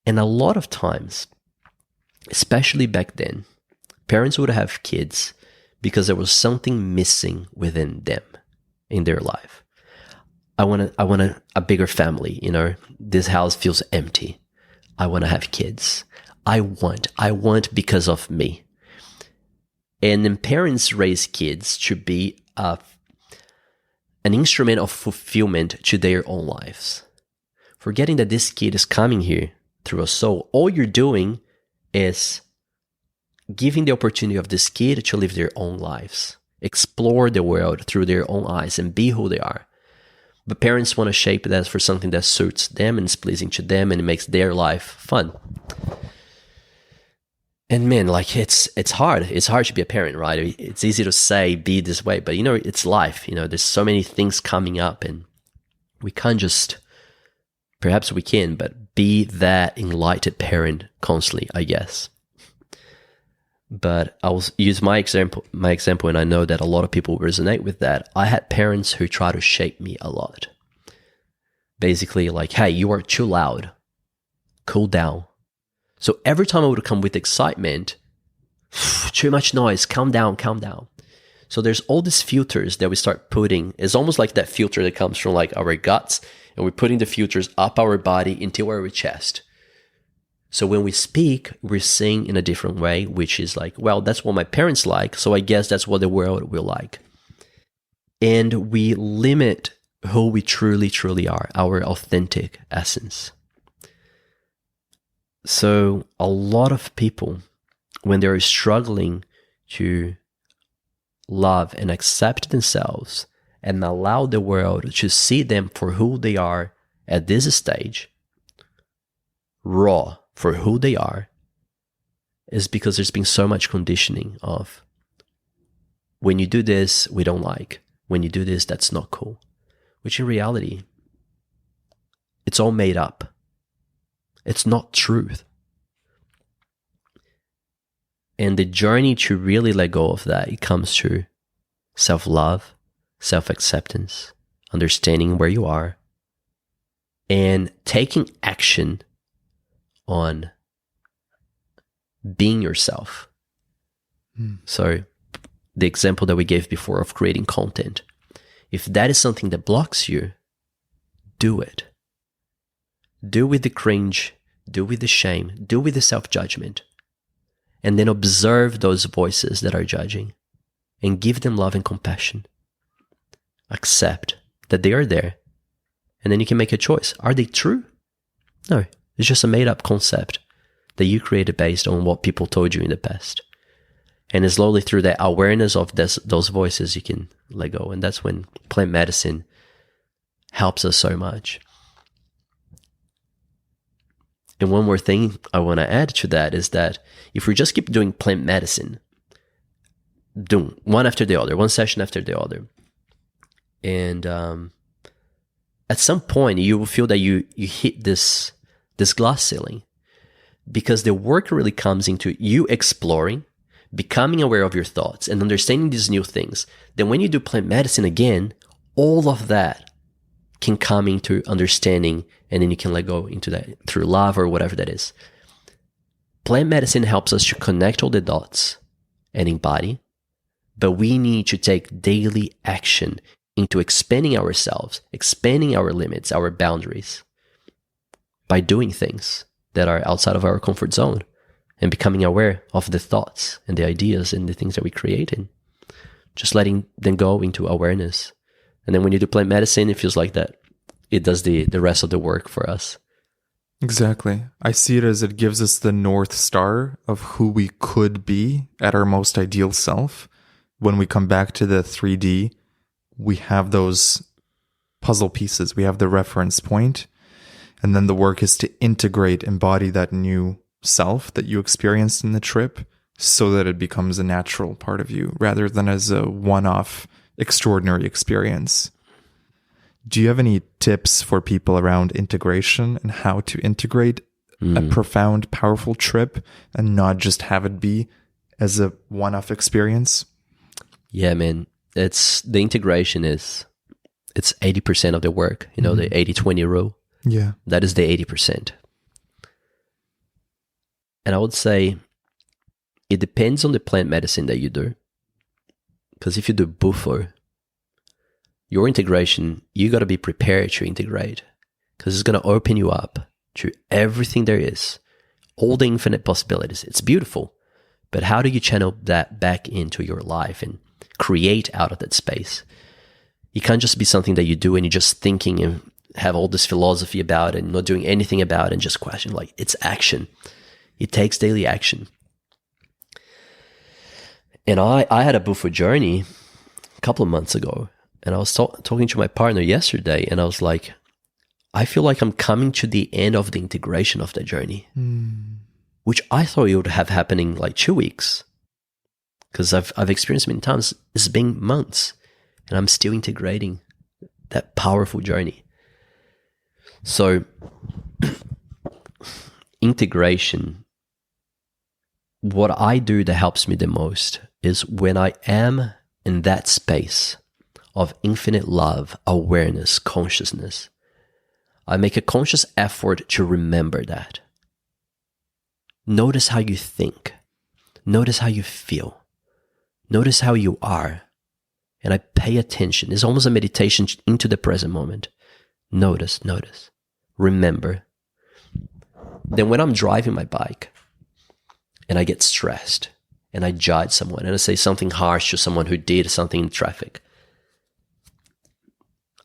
And a lot of times, especially back then, parents would have kids because there was something missing within them in their life. I want a bigger family, this house feels empty. I want to have kids. I want because of me. And then parents raise kids to be an instrument of fulfillment to their own lives. Forgetting that this kid is coming here through a soul. All you're doing is giving the opportunity of this kid to live their own lives, explore the world through their own eyes and be who they are. But parents want to shape that for something that suits them and is pleasing to them and it makes their life fun. And man, it's hard. It's hard to be a parent, right? It's easy to say, be this way, but it's life. There's so many things coming up and we can't just, perhaps we can, but be that enlightened parent constantly, I guess. But I will use my example, and I know that a lot of people resonate with that. I had parents who try to shape me a lot. Basically like, hey, you are too loud. Cool down. So every time I would come with excitement, too much noise, calm down. So there's all these filters that we start putting. It's almost like that filter that comes from like our guts, and we're putting the filters up our body into our chest. So when we speak, we're saying in a different way, which is like, well, that's what my parents like, so I guess that's what the world will like. And we limit who we truly, truly are, our authentic essence. So a lot of people, when they're struggling to love and accept themselves and allow the world to see them for who they are at this stage, raw, for who they are, is because there's been so much conditioning of, when you do this, we don't like. When you do this, that's not cool. Which in reality, it's all made up. It's not truth. And the journey to really let go of that, it comes through self-love, self-acceptance, understanding where you are, and taking action on being yourself. So the example that we gave before of creating content, if that is something that blocks you, do it. Do with the cringe, do with the shame, do with the self-judgment, and then observe those voices that are judging and give them love and compassion. Accept that they are there, and then you can make a choice. Are they true? No. It's just a made-up concept that you created based on what people told you in the past. And slowly through that awareness of those voices, you can let go. And that's when plant medicine helps us so much. And one more thing I want to add to that is that if we just keep doing plant medicine, doing one after the other, one session after the other, and at some point you will feel that you hit this glass ceiling, because the work really comes into you exploring, becoming aware of your thoughts and understanding these new things. Then when you do plant medicine again, all of that can come into understanding, and then you can let go into that through love or whatever that is. Plant medicine helps us to connect all the dots and embody, but we need to take daily action into expanding ourselves, expanding our limits, our boundaries, by doing things that are outside of our comfort zone and becoming aware of the thoughts and the ideas and the things that we create, and just letting them go into awareness. And then when you do plant medicine, it feels like that it does the rest of the work for us. Exactly. I see it as it gives us the North Star of who we could be at our most ideal self. When we come back to the 3D, we have those puzzle pieces. We have the reference point. And then the work is to integrate, embody that new self that you experienced in the trip so that it becomes a natural part of you rather than as a one-off extraordinary experience. Do you have any tips for people around integration and how to integrate a profound, powerful trip and not just have it be as a one-off experience? Yeah, man. The integration is It's 80% of the work, you know, the 80-20 rule. Yeah. That is the 80%. And I would say it depends on the plant medicine that you do. Because if you do Bufo, your integration, you got to be prepared to integrate. Because it's going to open you up to everything there is, all the infinite possibilities. It's beautiful. But how do you channel that back into your life and create out of that space? It can't just be something that you do and you're just thinking and have all this philosophy about it and not doing anything about it and just question. Like, it's action. It takes daily action. And I had a Bufo journey a couple of months ago, and I was talking to my partner yesterday, and I was like, I feel like I'm coming to the end of the integration of that journey, which I thought it would have happening like 2 weeks, because I've experienced many times. It's been months, and I'm still integrating that powerful journey. So integration, what I do that helps me the most is when I am in that space of infinite love, awareness, consciousness, I make a conscious effort to remember that. Notice how you think. Notice how you feel. Notice how you are. And I pay attention. It's almost a meditation into the present moment. Notice. Remember. Then when I'm driving my bike and I get stressed and I judge someone and I say something harsh to someone who did something in traffic,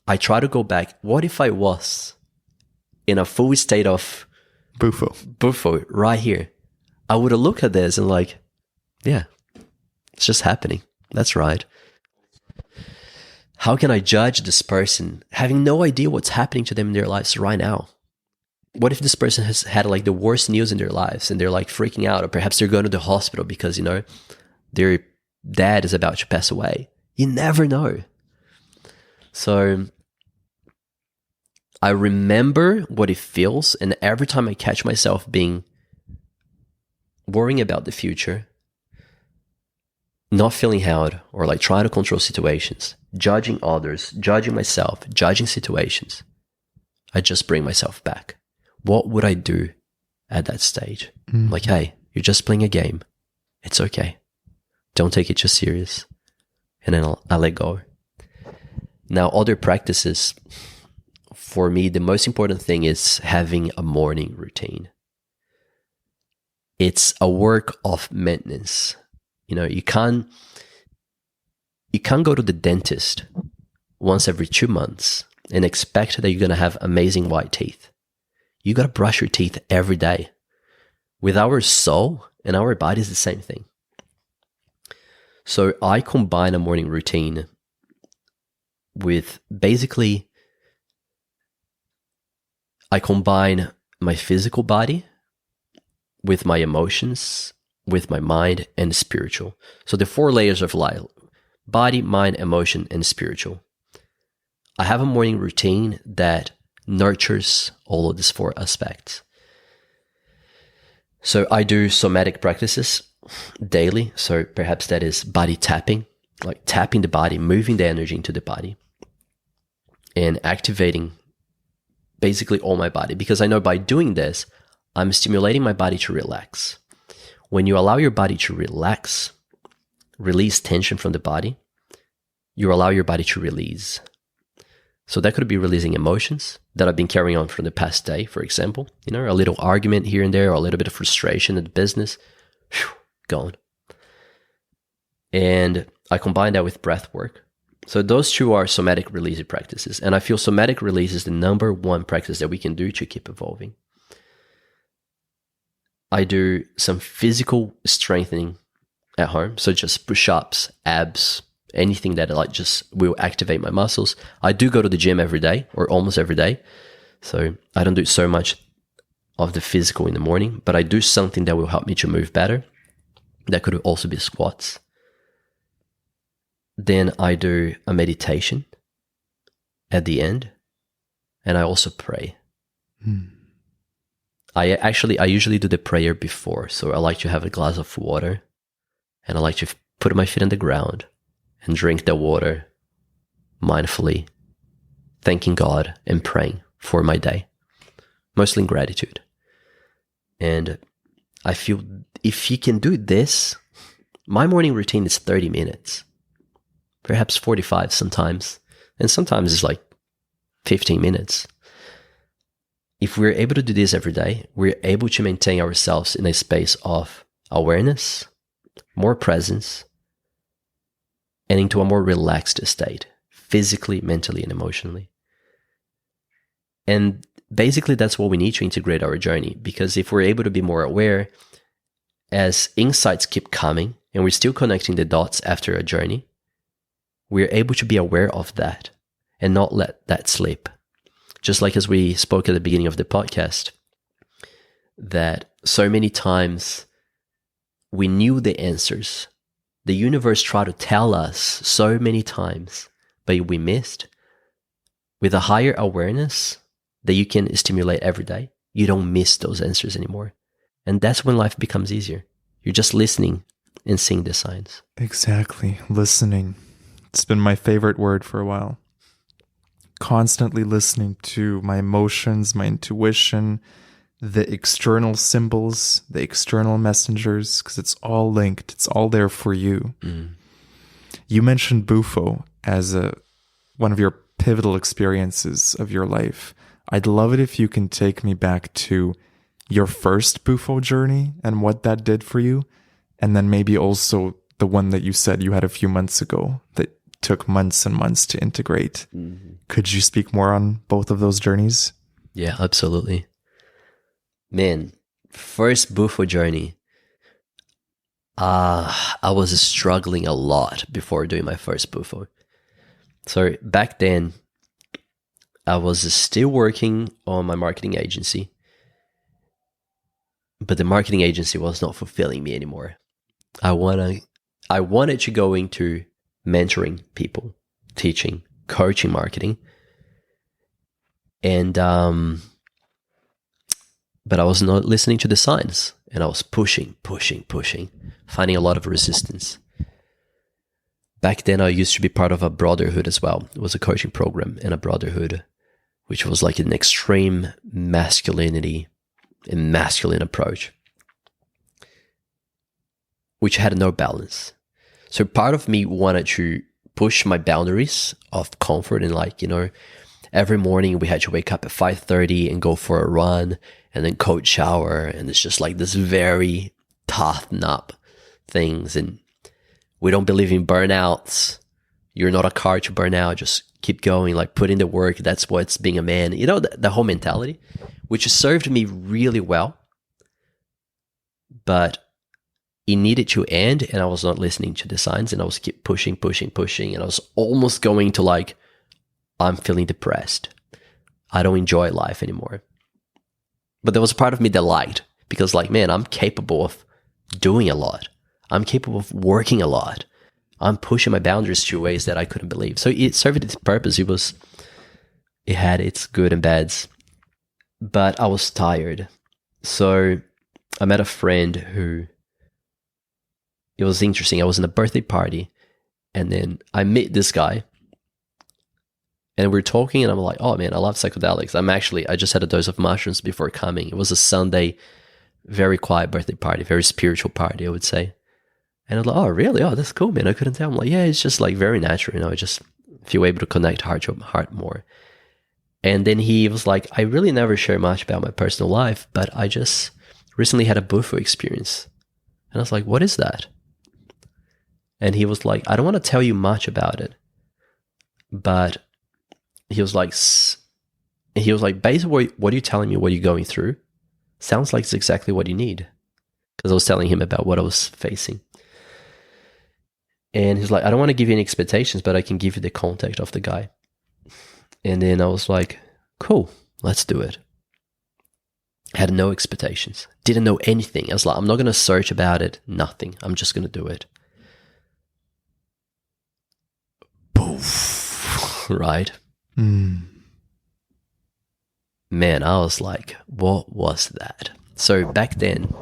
I try to go back. What if I was in a full state of Bufo right here? I would have looked at this and like, yeah, it's just happening. That's right. How can I judge this person having no idea what's happening to them in their lives right now? What if this person has had like the worst news in their lives and they're like freaking out, or perhaps they're going to the hospital because, you know, their dad is about to pass away? You never know. So I remember what it feels, and every time I catch myself worrying about the future, not feeling held, or like trying to control situations, judging others, judging myself, judging situations, I just bring myself back. What would I do at that stage? Like, hey, you're just playing a game. It's okay. Don't take it too serious. And then I'll let go. Now, other practices, for me, the most important thing is having a morning routine. It's a work of maintenance. You know, you can't go to the dentist once every 2 months and expect that you're going to have amazing white teeth. You got to brush your teeth every day. With our soul and our body is the same thing. So I combine a morning routine with basically, I combine my physical body with my emotions, with my mind, and spiritual. So the 4 layers of life: body, mind, emotion, and spiritual. I have a morning routine that nurtures all of these 4 aspects. So I do somatic practices daily. So perhaps that is body tapping, like tapping the body, moving the energy into the body, and activating basically all my body. Because I know by doing this, I'm stimulating my body to relax. When you allow your body to relax, release tension from the body, you allow your body to release. So that could be releasing emotions that I've been carrying on from the past day, for example. You know, a little argument here and there, or a little bit of frustration in the business. Whew, gone. And I combine that with breath work. So those 2 are somatic release practices. And I feel somatic release is the number 1 practice that we can do to keep evolving. I do some physical strengthening at home. So just push-ups, abs, anything that like just will activate my muscles. I do go to the gym every day, or almost every day. So I don't do so much of the physical in the morning, but I do something that will help me to move better. That could also be squats. Then I do a meditation at the end, and I also pray. I usually do the prayer before. So I like to have a glass of water, and I like to put my feet on the ground and drink the water mindfully thanking God and praying for my day, mostly in gratitude. And I feel if you can do this, my morning routine is 30 minutes, perhaps 45 sometimes, and sometimes it's like 15 minutes. If we're able to do this every day, we're able to maintain ourselves in a space of awareness, more presence, and into a more relaxed state, physically, mentally, and emotionally. And basically, that's what we need to integrate our journey, because if we're able to be more aware, as insights keep coming, and we're still connecting the dots after a journey, we're able to be aware of that and not let that slip. Just like as we spoke at the beginning of the podcast, that so many times we knew the answers. The universe tried to tell us so many times, but we missed. With a higher awareness that you can stimulate every day, you don't miss those answers anymore. And that's when life becomes easier. You're just listening and seeing the signs. Exactly. Listening. It's been my favorite word for a while. Constantly listening to my emotions, my intuition, the external symbols, the external messengers, because it's all linked. It's all there for you. You mentioned Bufo as one of your pivotal experiences of your life. I'd love it if you can take me back to your first Bufo journey and what that did for you, and then maybe also the one that you said you had a few months ago that took months and months to integrate. Could you speak more on both of those journeys? Yeah, absolutely. Man, first Bufo journey, I was struggling a lot before doing my first Bufo. So back then, I was still working on my marketing agency, but the marketing agency was not fulfilling me anymore. I wanted to go into mentoring people, teaching, coaching marketing. And, but I was not listening to the signs, and I was pushing, finding a lot of resistance. Back then, I used to be part of a brotherhood as well. It was a coaching program and a brotherhood, which was like an extreme masculinity and masculine approach, which had no balance. So part of me wanted to push my boundaries of comfort, and like, you know, every morning we had to wake up at 5:30 and go for a run and then cold shower. And it's just like this very toughen up things. And we don't believe in burnouts. You're not a car to burn out. Just keep going, like put in the work. That's what's being a man. You know, the whole mentality, which served me really well. But it needed to end, and I was not listening to the signs, and I was keep pushing. And I was almost going to like, I'm feeling depressed. I don't enjoy life anymore. But there was a part of me that liked, because like, man, I'm capable of doing a lot. I'm capable of working a lot. I'm pushing my boundaries to ways that I couldn't believe. So it served its purpose. It had its good and bads, but I was tired. So I met a friend who, it was interesting. I was in a birthday party, and then I met this guy, and we're talking, and I'm like, oh man, I love psychedelics. I just had a dose of mushrooms before coming. It was a Sunday, very quiet birthday party, very spiritual party, I would say. And I was like, oh really? Oh, that's cool, man. I couldn't tell. I'm like, yeah, it's just like very natural, you know, I just feel able to connect heart to heart more. And then he was like, I really never share much about my personal life, but I just recently had a Bufo experience. And I was like, what is that? And he was like, I don't want to tell you much about it, but he was like, basically, what are you telling me? What are you going through? Sounds like it's exactly what you need. Because I was telling him about what I was facing. And he's like, I don't want to give you any expectations, but I can give you the contact of the guy. And then I was like, cool, let's do it. Had no expectations. Didn't know anything. I was like, I'm not going to search about it. Nothing. I'm just going to do it. Poof. Right? Man, I was like, what was that? So back then,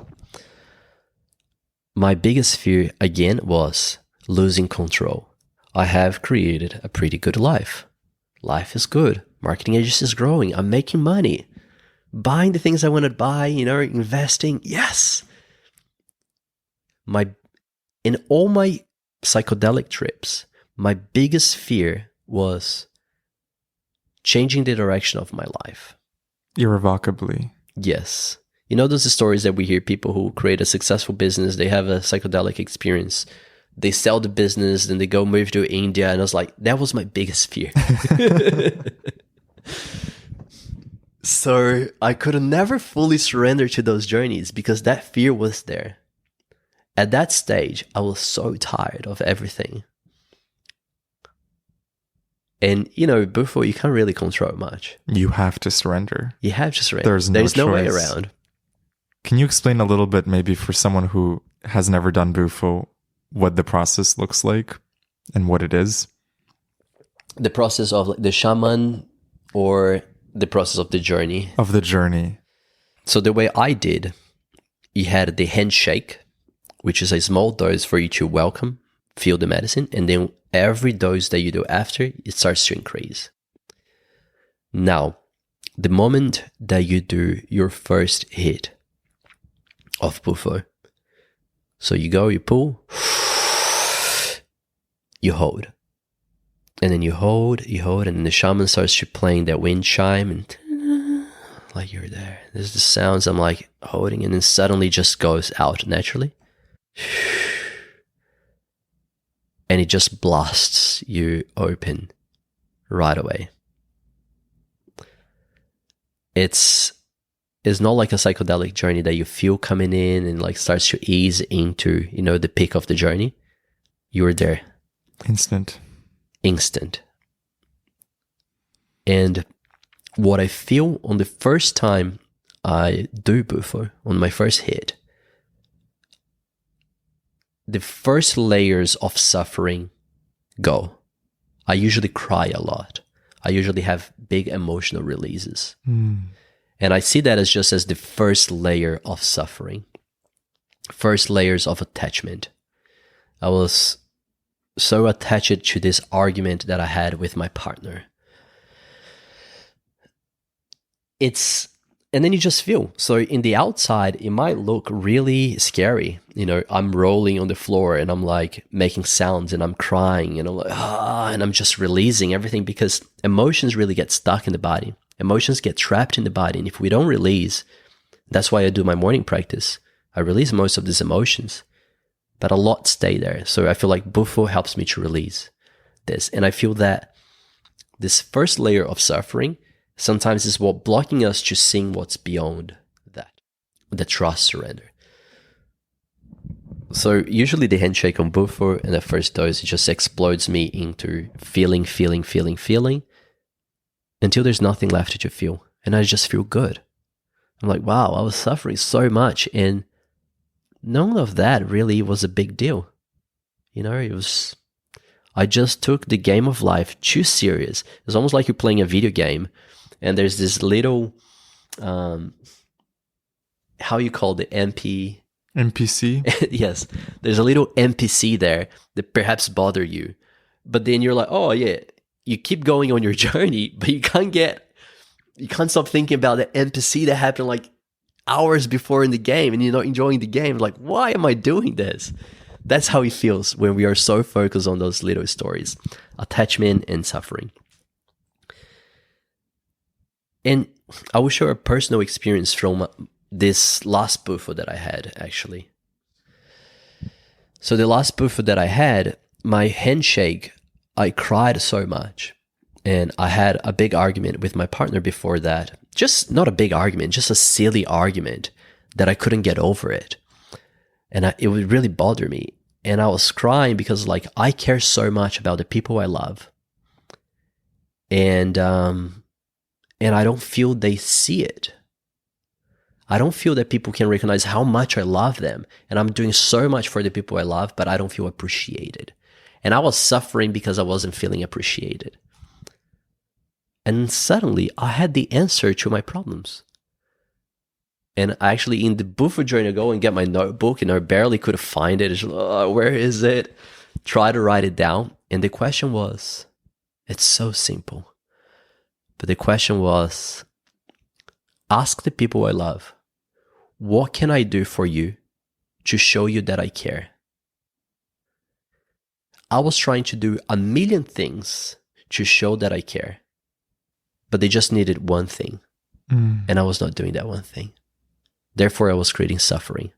my biggest fear again was losing control. I have created a pretty good life. Life is good. Marketing agency is growing. I'm making money. Buying the things I want to buy, investing. Yes. In all my psychedelic trips, my biggest fear was changing the direction of my life. Irrevocably. Yes. Those are stories that we hear, people who create a successful business, they have a psychedelic experience, they sell the business, then they go move to India. And I was like, that was my biggest fear. So I could never fully surrender to those journeys because that fear was there. At that stage, I was so tired of everything. And, Bufo, you can't really control much. You have to surrender. You have to surrender. There's no way around. Can you explain a little bit, maybe for someone who has never done Bufo, what the process looks like and what it is? The process of the shaman or the process of the journey? Of the journey. So the way I did, you had the handshake, which is a small dose for you to welcome, feel the medicine, and then every dose that you do after, it starts to increase. Now, the moment that you do your first hit of Bufo, so you go, you pull, you hold. And then you hold, and then the shaman starts to playing that wind chime, and like you're there. There's the sounds I'm like holding, and then suddenly just goes out naturally. And it just blasts you open right away. It's not like a psychedelic journey that you feel coming in and like starts to ease into, the peak of the journey. You're there. Instant. And what I feel on the first time I do Bufo, on my first hit, the first layers of suffering go. I usually cry a lot. I usually have big emotional releases. And I see that as just as the first layer of suffering, first layers of attachment. I was so attached to this argument that I had with my partner. And then you just feel. So in the outside, it might look really scary. I'm rolling on the floor and I'm like making sounds and I'm crying and I'm like, and I'm just releasing everything because emotions really get stuck in the body. Emotions get trapped in the body. And if we don't release, that's why I do my morning practice. I release most of these emotions, but a lot stay there. So I feel like Bufo helps me to release this. And I feel that this first layer of suffering sometimes is what blocking us to seeing what's beyond that, the trust surrender. So usually the handshake on Bufo and the first dose, it just explodes me into feeling until there's nothing left to feel. And I just feel good. I'm like, wow, I was suffering so much. And none of that really was a big deal. I just took the game of life too serious. It's almost like you're playing a video game. And there's this little, how you call it, NPC? Yes. There's a little NPC there that perhaps bother you. But then you're like, oh yeah, you keep going on your journey, but you can't stop thinking about the NPC that happened like hours before in the game and you're not enjoying the game. Like, why am I doing this? That's how it feels when we are so focused on those little stories, attachment and suffering. And I will share a personal experience from this last Bufo that I had, actually. So the last Bufo that I had, my handshake, I cried so much. And I had a big argument with my partner before that. Just not a big argument, just a silly argument that I couldn't get over it. And it would really bother me. And I was crying because I care so much about the people I love. And I don't feel they see it. I don't feel that people can recognize how much I love them. And I'm doing so much for the people I love, but I don't feel appreciated. And I was suffering because I wasn't feeling appreciated. And suddenly I had the answer to my problems. And I actually, in the Bufo journey, I go and get my notebook and I barely could find it. It's like, where is it? Try to write it down. And the question was, it's so simple. But the question was, ask the people I love, what can I do for you to show you that I care? I was trying to do a million things to show that I care, but they just needed one thing. And I was not doing that one thing. Therefore, I was creating suffering.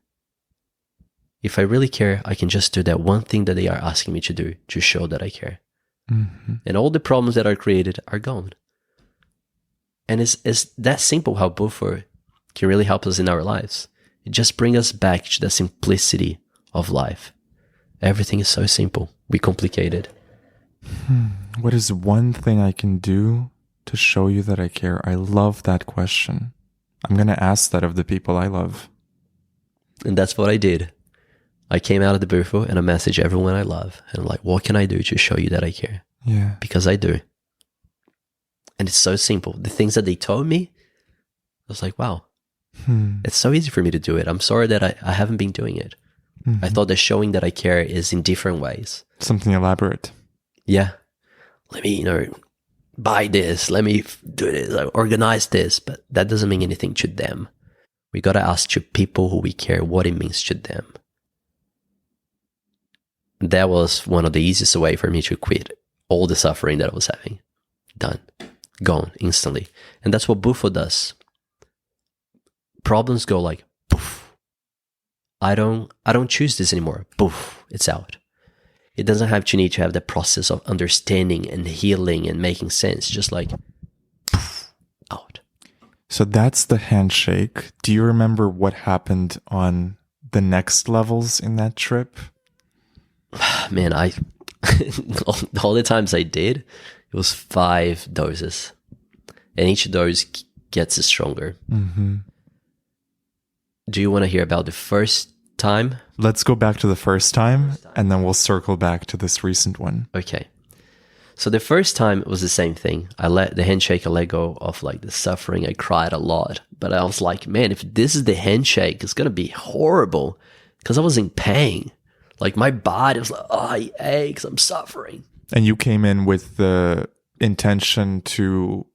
If I really care, I can just do that one thing that they are asking me to do to show that I care. And all the problems that are created are gone. And it's that simple how Bufo can really help us in our lives. It just brings us back to the simplicity of life. Everything is so simple. We complicate it. What is one thing I can do to show you that I care? I love that question. I'm going to ask that of the people I love. And that's what I did. I came out of the Bufo and I messaged everyone I love. And I'm like, what can I do to show you that I care? Yeah. Because I do. And it's so simple. The things that they told me, I was like, wow, it's so easy for me to do it. I'm sorry that I haven't been doing it. I thought that showing that I care is in different ways. Something elaborate. Yeah. Let me, buy this. Let me do this. Organize this. But that doesn't mean anything to them. We got to ask to people who we care what it means to them. That was one of the easiest way for me to quit all the suffering that I was having. Done. Gone instantly. And that's what Bufo does. Problems go like, poof. I don't choose this anymore. Poof, it's out. It doesn't have to need to have the process of understanding and healing and making sense. Just like, poof, out. So that's the handshake. Do you remember what happened on the next levels in that trip? Man, all the times I did, it was 5 doses. And each dose gets stronger. Do you want to hear about the first time? Let's go back to the first time, and then we'll circle back to this recent one. Okay. So the first time was the same thing. I let go of like the suffering. I cried a lot. But I was like, man, if this is the handshake, it's going to be horrible. Because I was in pain. Like my body was like, oh, it aches, I'm suffering. And you came in with the intention to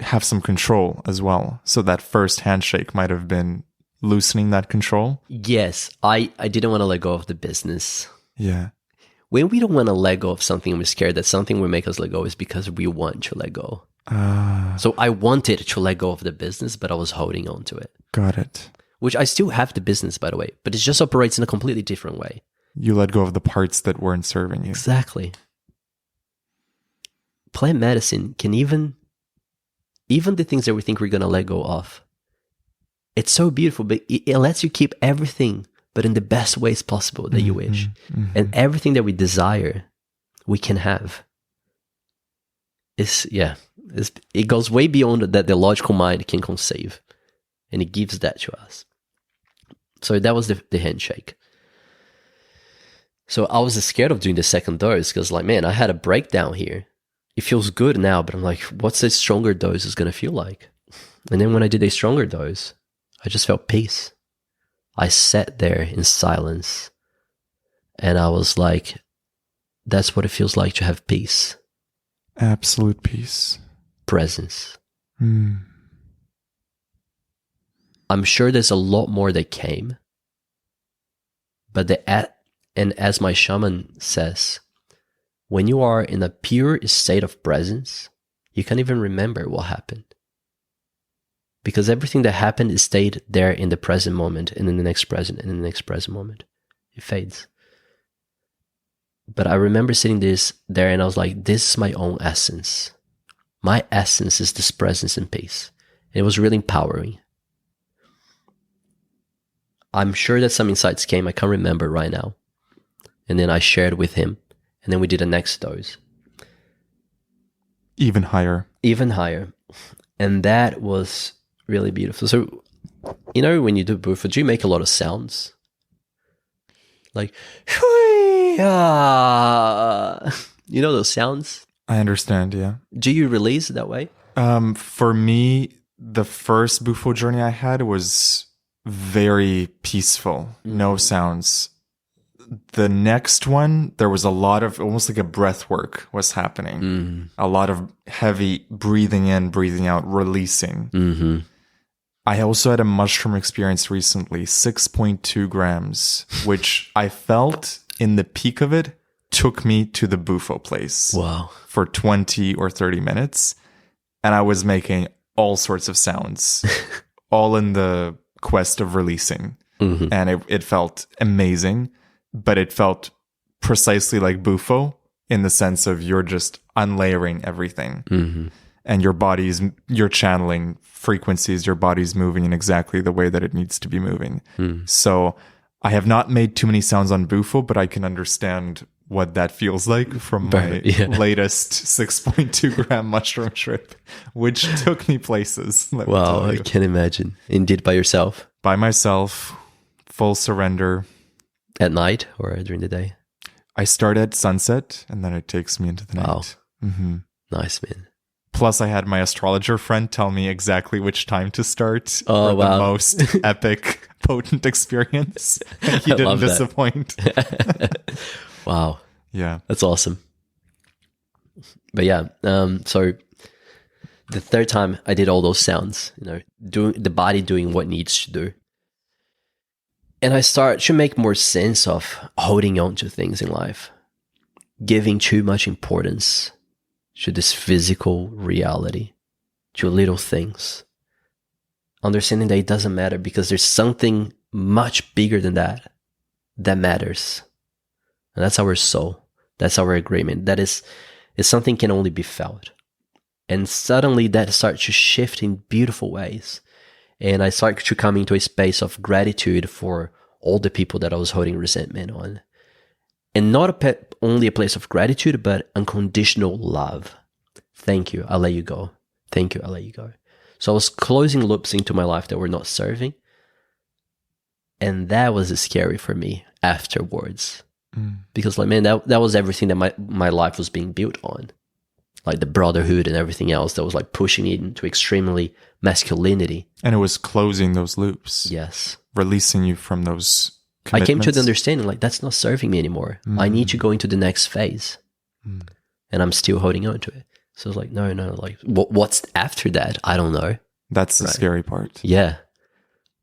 have some control as well. So that first handshake might have been loosening that control. Yes, I didn't want to let go of the business. Yeah. When we don't want to let go of something and we're scared that something will make us let go is because we want to let go. So I wanted to let go of the business, but I was holding on to it. Got it. Which I still have the business, by the way, but it just operates in a completely different way. You let go of the parts that weren't serving you. Exactly. Plant medicine can even the things that we think we're going to let go of. It's so beautiful, but it lets you keep everything, but in the best ways possible that you wish. And everything that we desire, we can have. It goes way beyond that the logical mind can conceive. And it gives that to us. So that was the handshake. So I was scared of doing the second dose because like, man, I had a breakdown here. It feels good now, but I'm like, what's a stronger dose is going to feel like? And then when I did a stronger dose, I just felt peace. I sat there in silence and I was like, that's what it feels like to have peace. Absolute peace. Presence. I'm sure there's a lot more that came, but and as my shaman says, when you are in a pure state of presence, you can't even remember what happened. Because everything that happened stayed there in the present moment, and in the next present, and in the next present moment. It fades. But I remember sitting there and I was like, this is my own essence. My essence is this presence and peace. And it was really empowering. I'm sure that some insights came, I can't remember right now. And then I shared with him. And then we did a next dose. Even higher. Even higher. And that was really beautiful. So, when you do Bufo, do you make a lot of sounds? Like, those sounds? I understand, yeah. Do you release that way? For me, the first Bufo journey I had was very peaceful. No sounds. the next one, there was a lot of almost like a breath work was happening. A lot of heavy breathing in, breathing out, releasing. I also had a mushroom experience recently, 6.2 grams, which I felt in the peak of it took me to the Bufo place. Wow. For 20 or 30 minutes. And I was making all sorts of sounds, all in the quest of releasing. And it felt amazing, but it felt precisely like Bufo in the sense of you're just unlayering everything. And you're channeling frequencies, your body's moving in exactly the way that it needs to be moving. So I have not made too many sounds on Bufo, but I can understand what that feels like from my latest 6.2 gram mushroom trip, which took me places. Wow, I can imagine. And did by yourself? By myself, full surrender. At night or during the day? I start at sunset and then it takes me into the night. Nice, man. Plus, I had my astrologer friend tell me exactly which time to start for the most epic, potent experience. And he didn't disappoint. Wow. Yeah. That's awesome. But yeah, so the third time I did all those sounds, doing the body doing what needs to do. And I start to make more sense of holding on to things in life, giving too much importance to this physical reality, to little things. Understanding that it doesn't matter because there's something much bigger than that matters. And that's our soul. That's our agreement. That is something can only be felt. And suddenly that starts to shift in beautiful ways. And I start to come into a space of gratitude for all the people that I was holding resentment on. And not only a place of gratitude, but unconditional love. Thank you, I'll let you go. Thank you, I'll let you go. So I was closing loops into my life that were not serving. And that was scary for me afterwards. Because like, man, that was everything that my life was being built on. Like the brotherhood and everything else that was like pushing me into extremely masculinity. And it was closing those loops. Yes. Releasing you from those commitments. I came to the understanding like that's not serving me anymore. I need to go into the next phase. And I'm still holding on to it. So I was like, no, like what's after that? I don't know. That's the scary part. Yeah.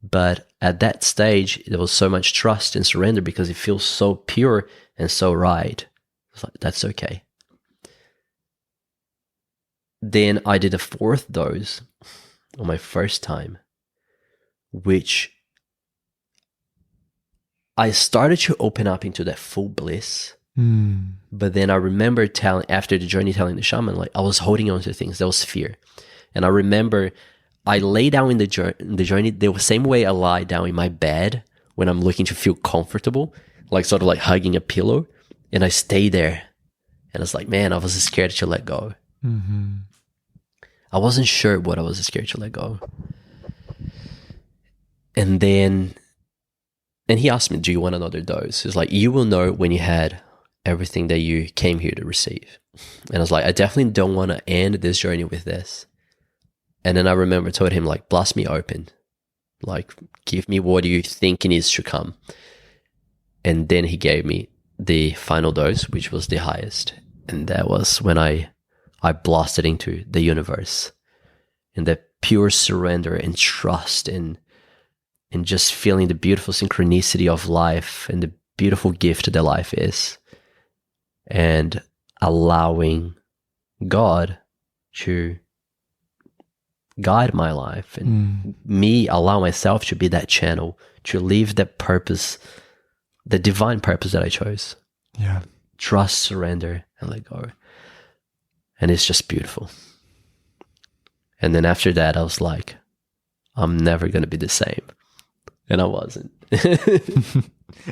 But at that stage, there was so much trust and surrender because it feels so pure and so right. It's like, that's okay. Then I did a fourth dose on my first time, which I started to open up into that full bliss. But then I remember after the journey telling the shaman, like I was holding on to things. There was fear. And I remember I lay down in the journey the same way I lie down in my bed when I'm looking to feel comfortable, like sort of like hugging a pillow. And I stay there. And I was like, man, I was scared to let go. I wasn't sure what I was scared to let go. And he asked me, do you want another dose? He's like, you will know when you had everything that you came here to receive. And I was like, I definitely don't want to end this journey with this. And then I remember I told him, like, blast me open. Like, give me what you think needs to come. And then he gave me the final dose, which was the highest. And that was when I blasted into the universe. And that pure surrender and trust and just feeling the beautiful synchronicity of life and the beautiful gift that life is. And allowing God to guide my life and me allow myself to be that channel, to live that purpose, the divine purpose that I chose. Yeah. Trust, surrender, and let go. And it's just beautiful. And then after that, I was like, I'm never going to be the same. And I wasn't.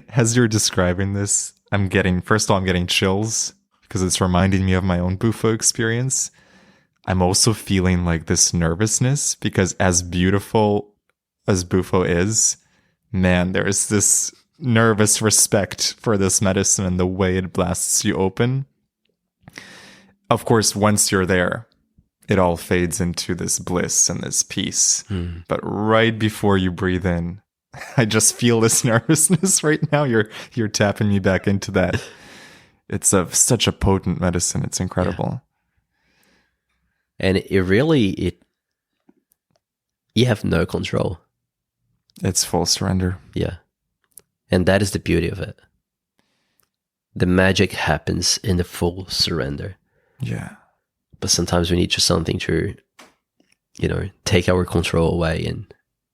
As you're describing this, first of all, I'm getting chills because it's reminding me of my own Bufo experience. I'm also feeling like this nervousness because as beautiful as Bufo is, man, there is this nervous respect for this medicine and the way it blasts you open. Of course, once you're there, it all fades into this bliss and this peace. But right before you breathe in, I just feel this nervousness right now. You're tapping me back into that. It's such a potent medicine. It's incredible. Yeah. And you have no control. It's full surrender. Yeah. And that is the beauty of it. The magic happens in the full surrender. Yeah. But sometimes we need just something to, take our control away. And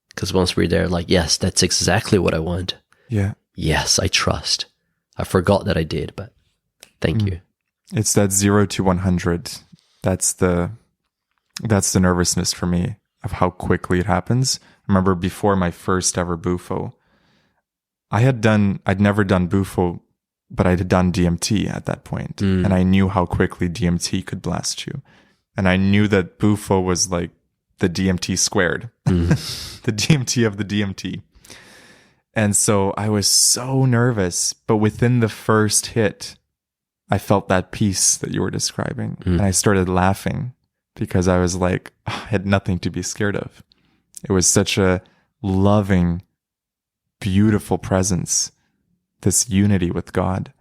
because once we're there, like, yes, that's exactly what I want. Yeah. Yes, I trust. I forgot that I did, but thank you. It's that 0 to 100. That's the nervousness for me of how quickly it happens. I remember before my first ever Bufo, I'd never done Bufo, but I had done DMT at that point. And I knew how quickly DMT could blast you. And I knew that Bufo was like the DMT squared, the DMT of the DMT. And so I was so nervous, but within the first hit, I felt that peace that you were describing. And I started laughing because I was like, I had nothing to be scared of. It was such a loving, beautiful presence, this unity with God.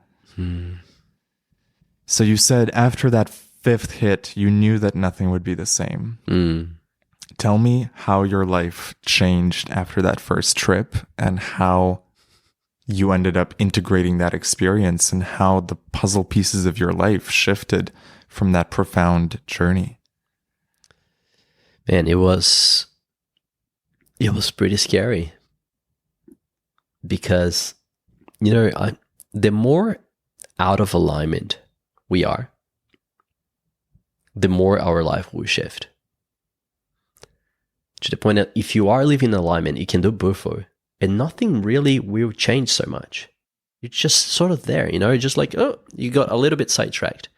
So you said after that fifth hit, you knew that nothing would be the same. Tell me how your life changed after that first trip and how you ended up integrating that experience and how the puzzle pieces of your life shifted from that profound journey. Man, it was pretty scary because, the more out of alignment we are, the more our life will shift. To the point that if you are living in alignment, you can do Bufo and nothing really will change so much. You're just sort of there, just like, oh, you got a little bit sidetracked.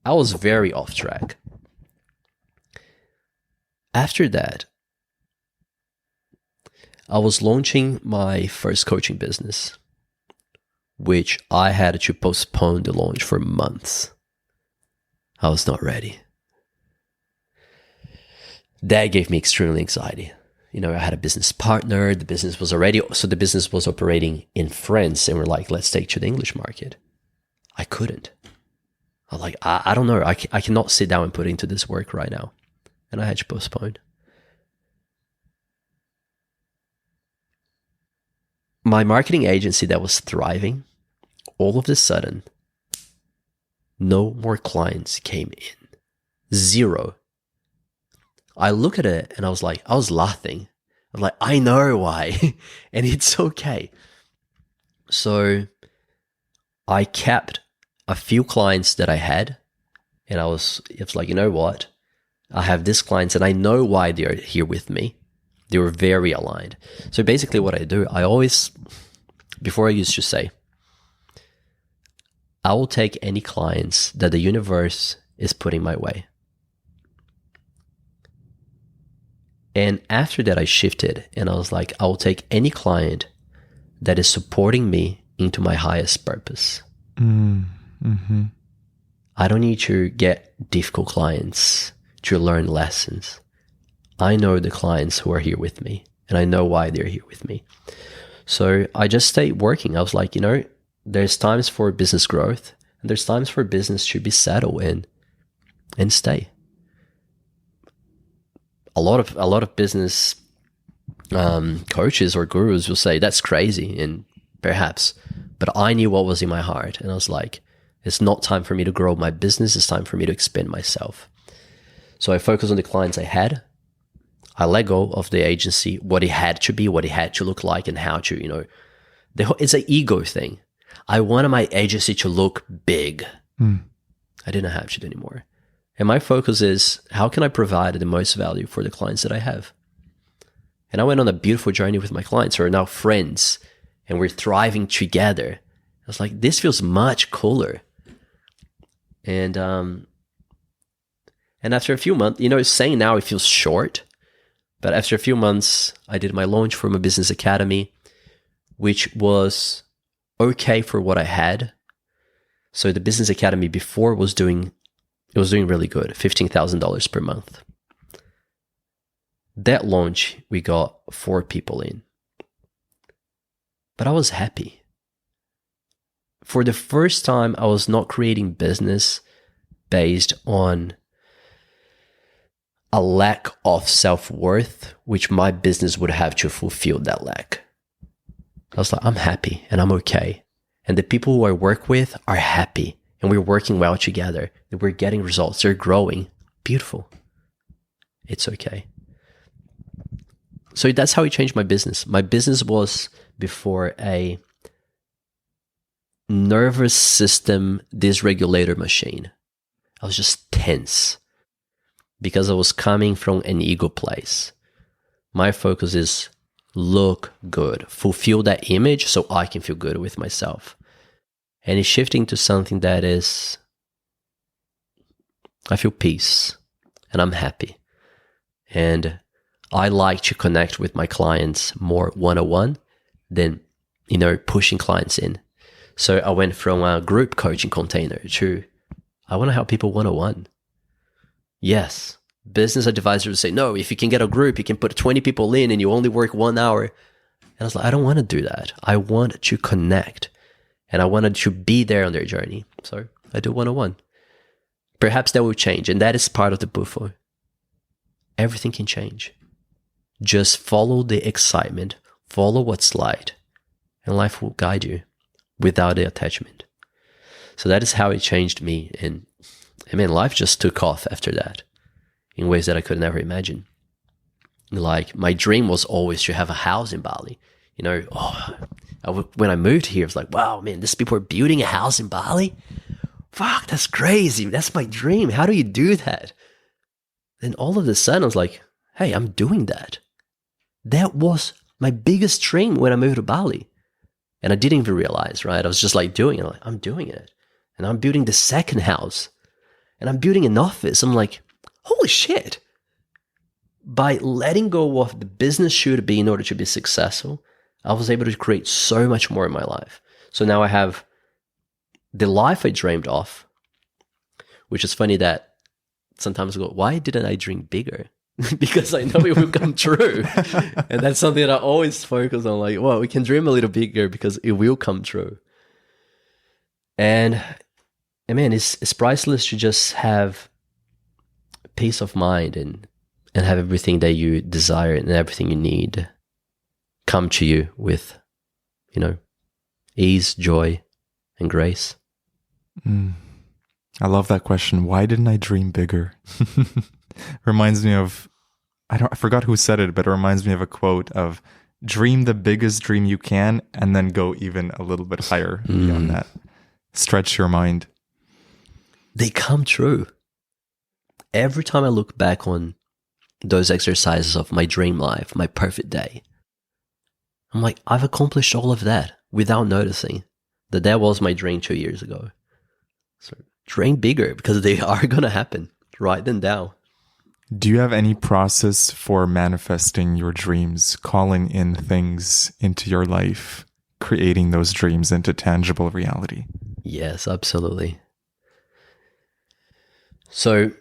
I was very off track. After that, I was launching my first coaching business, which I had to postpone the launch for months. I was not ready. That gave me extreme anxiety. I had a business partner. The business was operating in France, and we're like, let's take to the English market. I couldn't. I was like, I don't know. I cannot sit down and put into this work right now. And I had to postpone. My marketing agency that was thriving, all of a sudden, no more clients came in. 0. I look at it and I was laughing. I was like, I know why. And it's okay. So I kept a few clients that I had. And it was like, you know what? I have these clients and I know why they're here with me. They were very aligned. So basically what I do, before I used to say, I will take any clients that the universe is putting my way. And after that, I shifted and I was like, I will take any client that is supporting me into my highest purpose. Mm-hmm. I don't need to get difficult clients to learn lessons. I know the clients who are here with me and I know why they're here with me. So I just stayed working. I was like, there's times for business growth and there's times for business to be settled and stay. A lot of business coaches or gurus will say that's crazy, and perhaps, but I knew what was in my heart, and I was like, it's not time for me to grow my business. It's time for me to expand myself. So I focused on the clients I had. I let go of the agency, what it had to be, what it had to look like, and how to, it's an ego thing. I wanted my agency to look big. I didn't have to anymore. And my focus is, how can I provide the most value for the clients that I have? And I went on a beautiful journey with my clients who are now friends, and we're thriving together. I was like, this feels much cooler. And after a few months, saying now it feels short, but after a few months, I did my launch for my business academy, which was okay for what I had. So the business academy before was doing really good, $15,000 per month. That launch, we got 4 people in. but I was happy. For the first time, I was not creating business based on a lack of self-worth, which my business would have to fulfill that lack. I was like, I'm happy and I'm okay. And the people who I work with are happy and we're working well together. And we're getting results. They're growing. Beautiful. It's okay. So that's how I changed my business. My business was before a nervous system dysregulator machine. I was just tense because I was coming from an ego place. My focus is look good, fulfill that image so I can feel good with myself. And it's shifting to something that is, I feel peace and I'm happy. And I like to connect with my clients more one-on-one than, pushing clients in. So I went from a group coaching container to, I want to help people one-on-one. Yes, business advisors would say, no, if you can get a group, you can put 20 people in and you only work 1 hour. And I was like, I don't want to do that. I want to connect and I wanted to be there on their journey. So I do one-on-one. Perhaps that will change. And that is part of the Bufo. Everything can change. Just follow the excitement, follow what's light, and life will guide you without the attachment. So that is how it changed me. And life just took off after that in ways that I could never imagine. Like my dream was always to have a house in Bali. When I moved here, I was like, wow, man, these people are building a house in Bali? Fuck, that's crazy. That's my dream. How do you do that? Then all of a sudden I was like, hey, I'm doing that. That was my biggest dream when I moved to Bali. And I didn't even realize, right? I was just like doing it. Like, I'm doing it. And I'm building the second house. And I'm building an office. I'm like, holy shit. By letting go of the business should be in order to be successful, I was able to create so much more in my life. So now I have the life I dreamed of, which is funny that sometimes I go, why didn't I dream bigger? Because I know it will come true. And that's something that I always focus on, like, well, we can dream a little bigger because it will come true. And man, it's priceless to just have peace of mind and have everything that you desire and everything you need come to you with, ease, joy, and grace. I love that question. Why didn't I dream bigger? Reminds me of, I forgot who said it, but it reminds me of a quote of, dream the biggest dream you can and then go even a little bit higher beyond that. Stretch your mind. They come true. Every time I look back on those exercises of my dream life, my perfect day, I'm like, I've accomplished all of that without noticing that was my dream 2 years ago. So dream bigger because they are going to happen. Write them down. Do you have any process for manifesting your dreams, calling in things into your life, creating those dreams into tangible reality? Yes, absolutely. So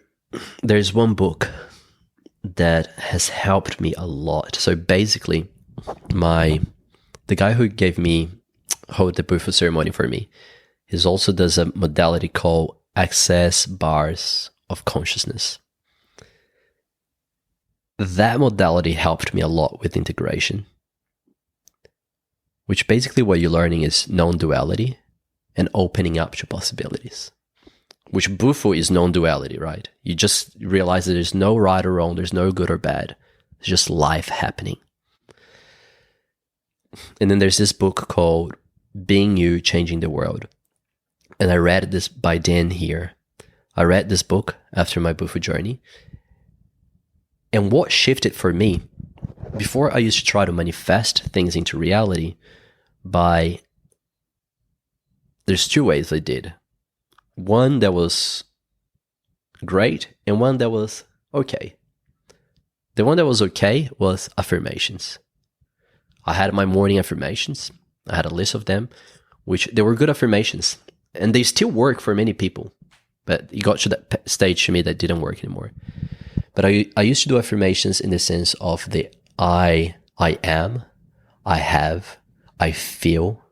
there's one book that has helped me a lot. So basically, the guy who hold the Bufo ceremony for me, he also does a modality called access bars of consciousness. That modality helped me a lot with integration, which basically what you're learning is non-duality and opening up to possibilities, which Bufo is non-duality, right? You just realize that there's no right or wrong, there's no good or bad. It's just life happening. And then there's this book called Being You, Changing the World. And I read this by Dan here. I read this book after my Bufo journey. And what shifted for me, before I used to try to manifest things into reality there's 2 ways I did. One that was great and one that was okay. The one that was okay was affirmations. I had my morning affirmations. I had a list of them, which they were good affirmations. And they still work for many people. But it got to that stage to me that didn't work anymore. But I used to do affirmations in the sense of the I am, I have, I feel,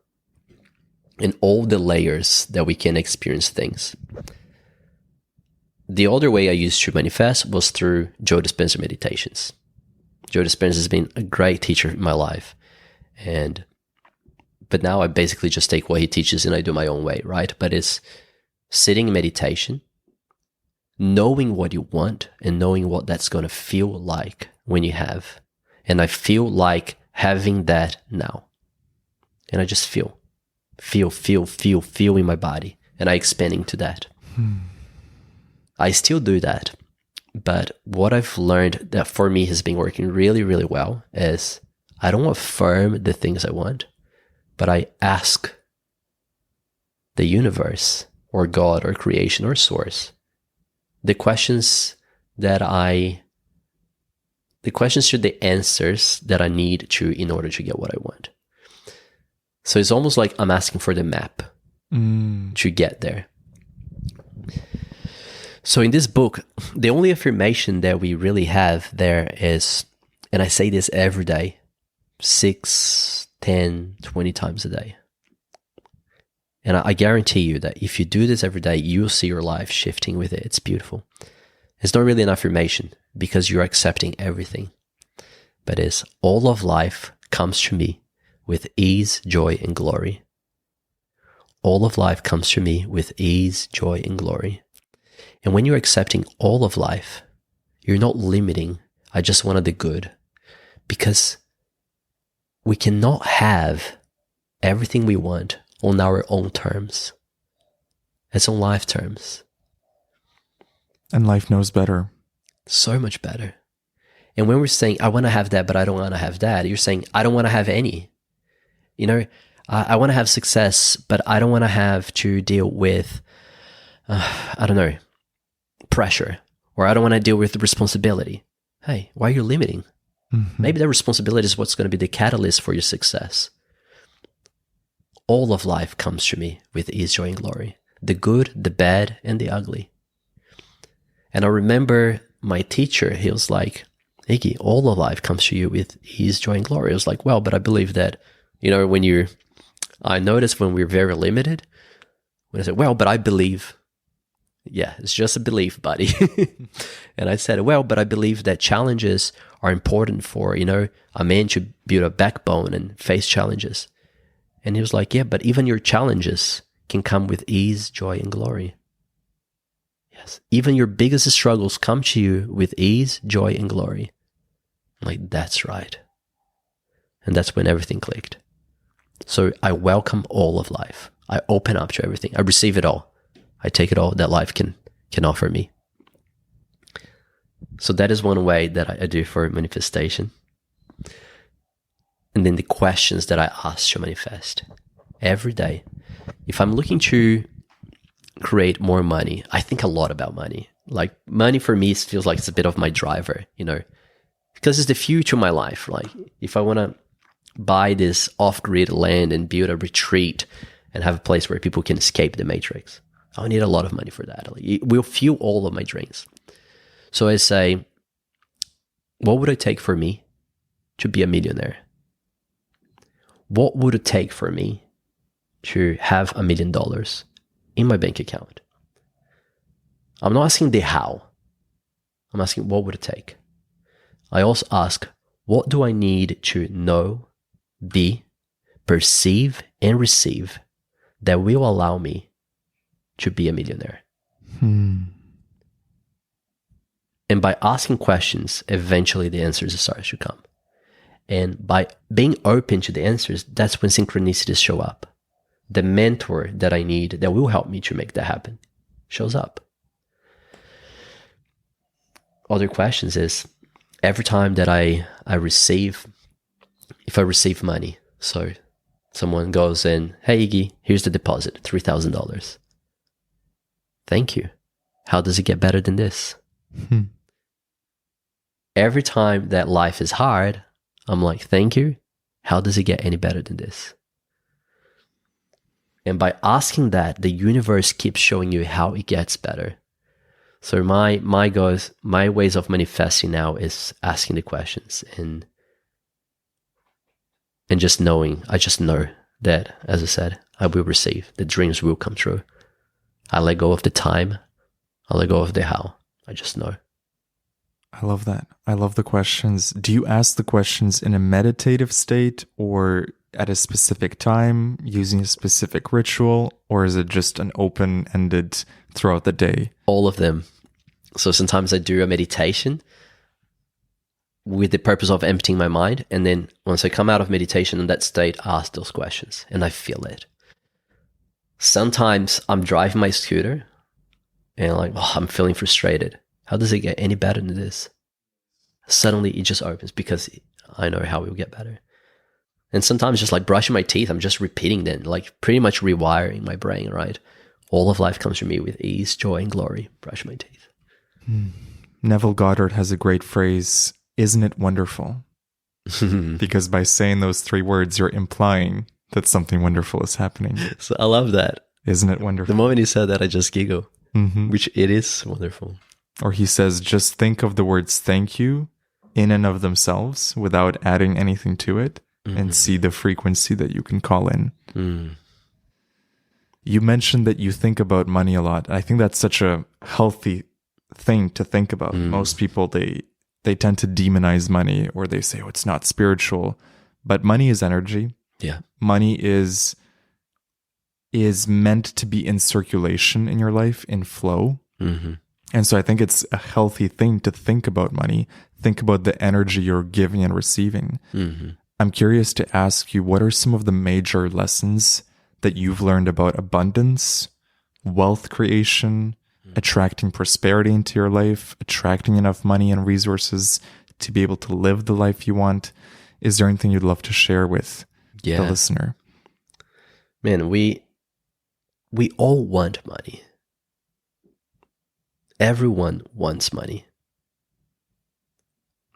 and all the layers that we can experience things. The other way I used to manifest was through Joe Dispenza meditations. Joe Dispenza has been a great teacher in my life. But now I basically just take what he teaches and I do my own way, right? But it's sitting in meditation, knowing what you want and knowing what that's going to feel like when you have. And I feel like having that now. And I just feel in my body. And I expand into that. I still do that. But what I've learned that for me has been working really, really well is I don't affirm the things I want, but I ask the universe or God or creation or source the questions to the answers that I need to in order to get what I want. So it's almost like I'm asking for the map to get there. So in this book, the only affirmation that we really have there is, and I say this every day, 6, 10, 20 times a day. And I guarantee you that if you do this every day, you'll see your life shifting with it. It's beautiful. It's not really an affirmation because you're accepting everything. But it's all of life comes to me with ease, joy, and glory. All of life comes to me with ease, joy, and glory. And when you're accepting all of life, you're not limiting, I just wanted the good. Because we cannot have everything we want on our own terms. It's on life terms. And life knows better. So much better. And when we're saying, I want to have that, but I don't want to have that, you're saying, I don't want to have any. You know, I want to have success, but I don't want to have to deal with, pressure, or I don't want to deal with responsibility. Hey, why are you limiting? Maybe that responsibility is what's going to be the catalyst for your success. All of life comes to me with ease, joy, and glory. The good, the bad, and the ugly. And I remember my teacher, he was like, Iggy, all of life comes to you with ease, joy, and glory. I was like, well, but I believe that, I noticed when we're very limited, when I said, well, but I believe. Yeah, it's just a belief, buddy. And I said, well, but I believe that challenges are important for, a man should build a backbone and face challenges. And he was like, yeah, but even your challenges can come with ease, joy, and glory. Yes, even your biggest struggles come to you with ease, joy, and glory. I'm like, that's right. And that's when everything clicked. So I welcome all of life. I open up to everything. I receive it all. I take it all that life can offer me. So that is one way that I do for manifestation. And then the questions that I ask to manifest every day. If I'm looking to create more money, I think a lot about money. Like money for me feels like it's a bit of my driver, because it's the future of my life. Like if I want to buy this off-grid land and build a retreat and have a place where people can escape the matrix, I'll need a lot of money for that. It will fuel all of my dreams. So I say, what would it take for me to be a millionaire? What would it take for me to have $1 million in my bank account? I'm not asking the how. I'm asking what would it take? I also ask, what do I need to know, be, perceive, and receive that will allow me to be a millionaire? And by asking questions, eventually the answers start to come. And by being open to the answers, that's when synchronicities show up. The mentor that I need that will help me to make that happen shows up. Other questions is, every time that I receive, if I receive money, so someone goes in, hey Iggy, here's the deposit, $3,000. Thank you. How does it get better than this? Every time that life is hard, I'm like, thank you. How does it get any better than this? And by asking that, the universe keeps showing you how it gets better. So my ways of manifesting now is asking the questions and And just knowing, I just know that, as I said, I will receive. The dreams will come true. I let go of the time. I let go of the how. I just know. I love that. I love the questions. Do you ask the questions in a meditative state or at a specific time using a specific ritual, or is it just an open-ended throughout the day? All of them. So sometimes I do a meditation with the purpose of emptying my mind. And then once I come out of meditation in that state, I ask those questions and I feel it. Sometimes I'm driving my scooter and like, oh, I'm feeling frustrated. How does it get any better than this? Suddenly it just opens because I know how it will get better. And sometimes just like brushing my teeth, I'm just repeating them, like pretty much rewiring my brain, right? All of life comes to me with ease, joy, and glory. Brush my teeth. Neville Goddard has a great phrase, isn't it wonderful? Because by saying those 3 words, you're implying that something wonderful is happening. So I love that. Isn't it wonderful? The moment he said that, I just giggle, which it is wonderful. Or he says, just think of the words thank you in and of themselves without adding anything to it. And see the frequency that you can call in. You mentioned that you think about money a lot. I think that's such a healthy thing to think about. Most people, they tend to demonize money, or they say, oh, it's not spiritual. But money is energy. Yeah. Money is meant to be in circulation in your life, in flow. And so I think it's a healthy thing to think about money. Think about the energy you're giving and receiving. I'm curious to ask you, what are some of the major lessons that you've learned about abundance, wealth creation, attracting prosperity into your life, attracting enough money and resources to be able to live the life you want? Is there anything you'd love to share with the listener? Man, we all want money. Everyone wants money.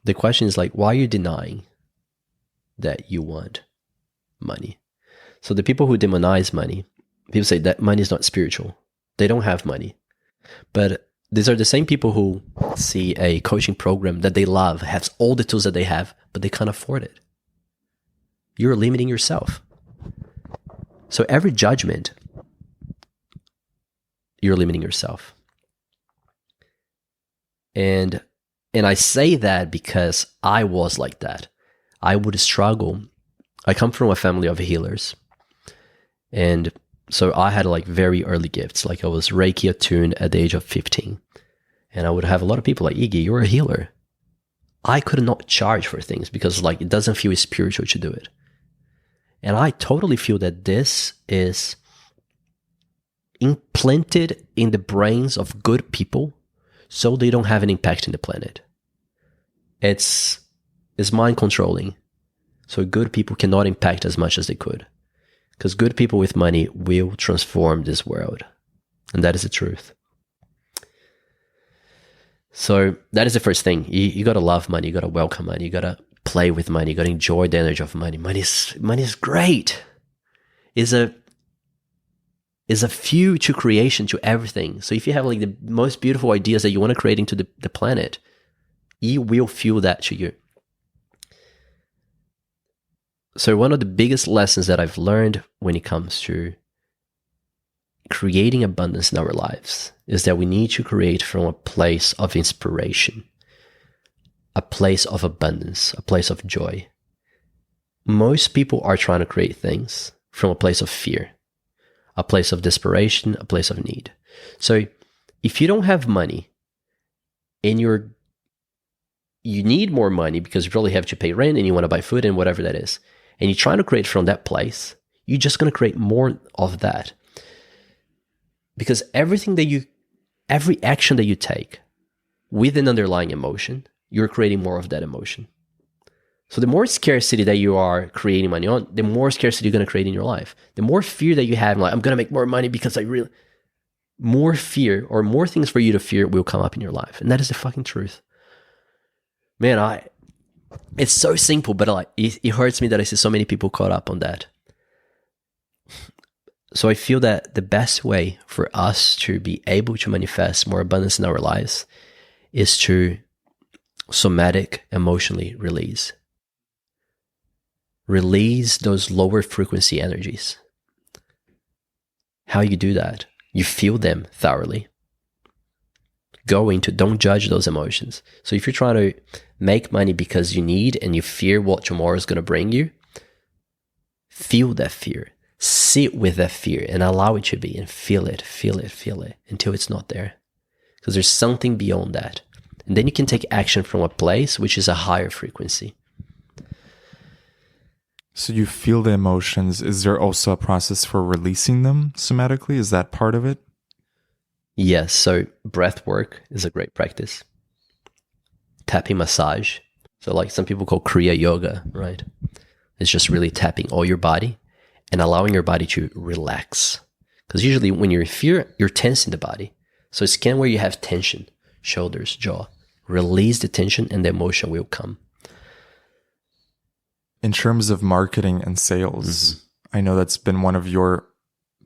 The question is like, why are you denying that you want money? So the people who demonize money, people say that money is not spiritual. They don't have money. But these are the same people who see a coaching program that they love, has all the tools that they have, but they can't afford it. You're limiting yourself. So every judgment, you're limiting yourself. And I say that because I was like that. I would struggle. I come from a family of healers. And so I had like very early gifts. Like I was Reiki attuned at the age of 15. And I would have a lot of people like, Iggy, you're a healer. I could not charge for things because like it doesn't feel spiritual to do it. And I totally feel that this is implanted in the brains of good people so they don't have an impact in the planet. It's mind controlling. So good people cannot impact as much as they could. Because good people with money will transform this world. And that is the truth. So that is the first thing. You got to love money. You got to welcome money. You got to play with money. You got to enjoy the energy of money. Money is great. Is a future creation to everything. So if you have like the most beautiful ideas that you want to create into the planet, you will feel that to you. So one of the biggest lessons that I've learned when it comes to creating abundance in our lives is that we need to create from a place of inspiration, a place of abundance, a place of joy. Most people are trying to create things from a place of fear, a place of desperation, a place of need. So if you don't have money and you need more money because you probably have to pay rent and you want to buy food and whatever that is, and you're trying to create from that place, you're just going to create more of that. Because every action that you take with an underlying emotion, you're creating more of that emotion. So the more scarcity that you are creating money on, the more scarcity you're going to create in your life. The more fear that you have, like, I'm going to make more money because more fear or more things for you to fear will come up in your life. And that is the fucking truth. Man, it's so simple, but like it hurts me that I see so many people caught up on that. So I feel that the best way for us to be able to manifest more abundance in our lives is to somatic, emotionally release. Release those lower frequency energies. How you do that? You feel them thoroughly. Don't judge those emotions. So if you're trying to make money because you need and you fear what tomorrow is going to bring you, feel that fear. Sit with that fear and allow it to be, and feel it until it's not there. Because there's something beyond that. And then you can take action from a place which is a higher frequency. So you feel the emotions. Is there also a process for releasing them somatically? Is that part of it? Yes. So breath work is a great practice. Tapping massage. So like some people call Kriya Yoga, right? It's just really tapping all your body and allowing your body to relax. Because usually when you're in fear, you're tense in the body. So scan where you have tension, shoulders, jaw. Release the tension and the emotion will come. In terms of marketing and sales, I know that's been one of your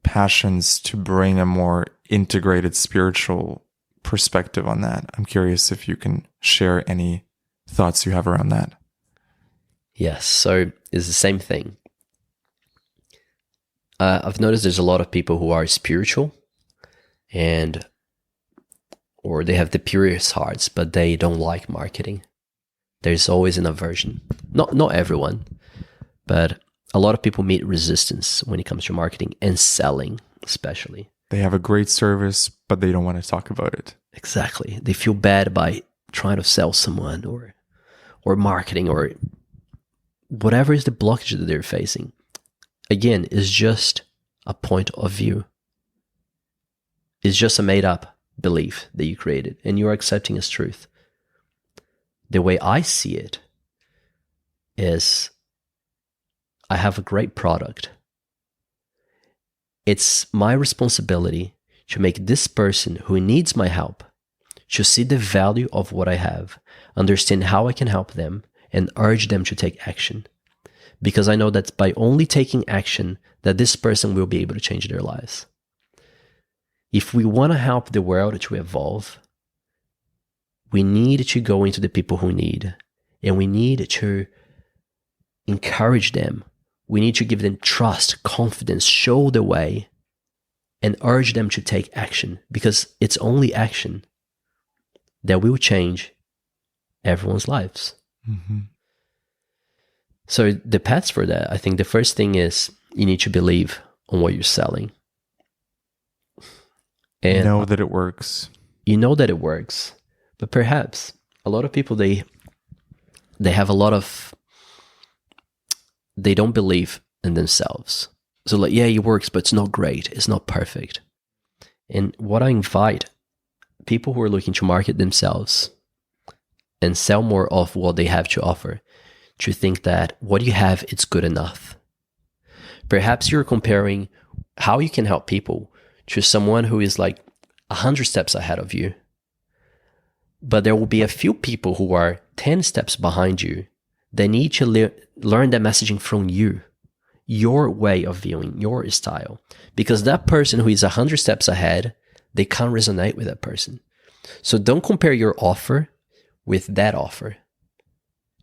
passions to bring a more integrated spiritual perspective on that. I'm curious if you can share any thoughts you have around that. Yes, so it's the same thing. I've noticed there's a lot of people who are spiritual or they have the purest hearts, but they don't like marketing. There's always an aversion. Not everyone, but a lot of people meet resistance when it comes to marketing and selling, especially. They have a great service, but they don't want to talk about it. Exactly. They feel bad by trying to sell someone or marketing or whatever is the blockage that they're facing. Again, it's just a point of view. It's just a made-up belief that you created, and you're accepting as truth. The way I see it is I have a great product. It's my responsibility to make this person who needs my help to see the value of what I have, understand how I can help them, and urge them to take action. Because I know that by only taking action, that this person will be able to change their lives. If we want to help the world to evolve, we need to go into the people who need, and we need to encourage them. We need to give them trust, confidence, show the way, and urge them to take action, because it's only action that will change everyone's lives. Mm-hmm. So the paths for that, I think the first thing is you need to believe on what you're selling. And know that it works. You know that it works. But perhaps a lot of people, they have a lot of, they don't believe in themselves. So like, yeah, it works, but it's not great. It's not perfect. And what I invite people who are looking to market themselves and sell more of what they have to offer, to think that what you have, it's good enough. Perhaps you're comparing how you can help people to someone who is like 100 steps ahead of you. But there will be a few people who are 10 steps behind you. They need to learn that messaging from you, your way of viewing, your style. Because that person who is 100 steps ahead, they can't resonate with that person. So don't compare your offer with that offer.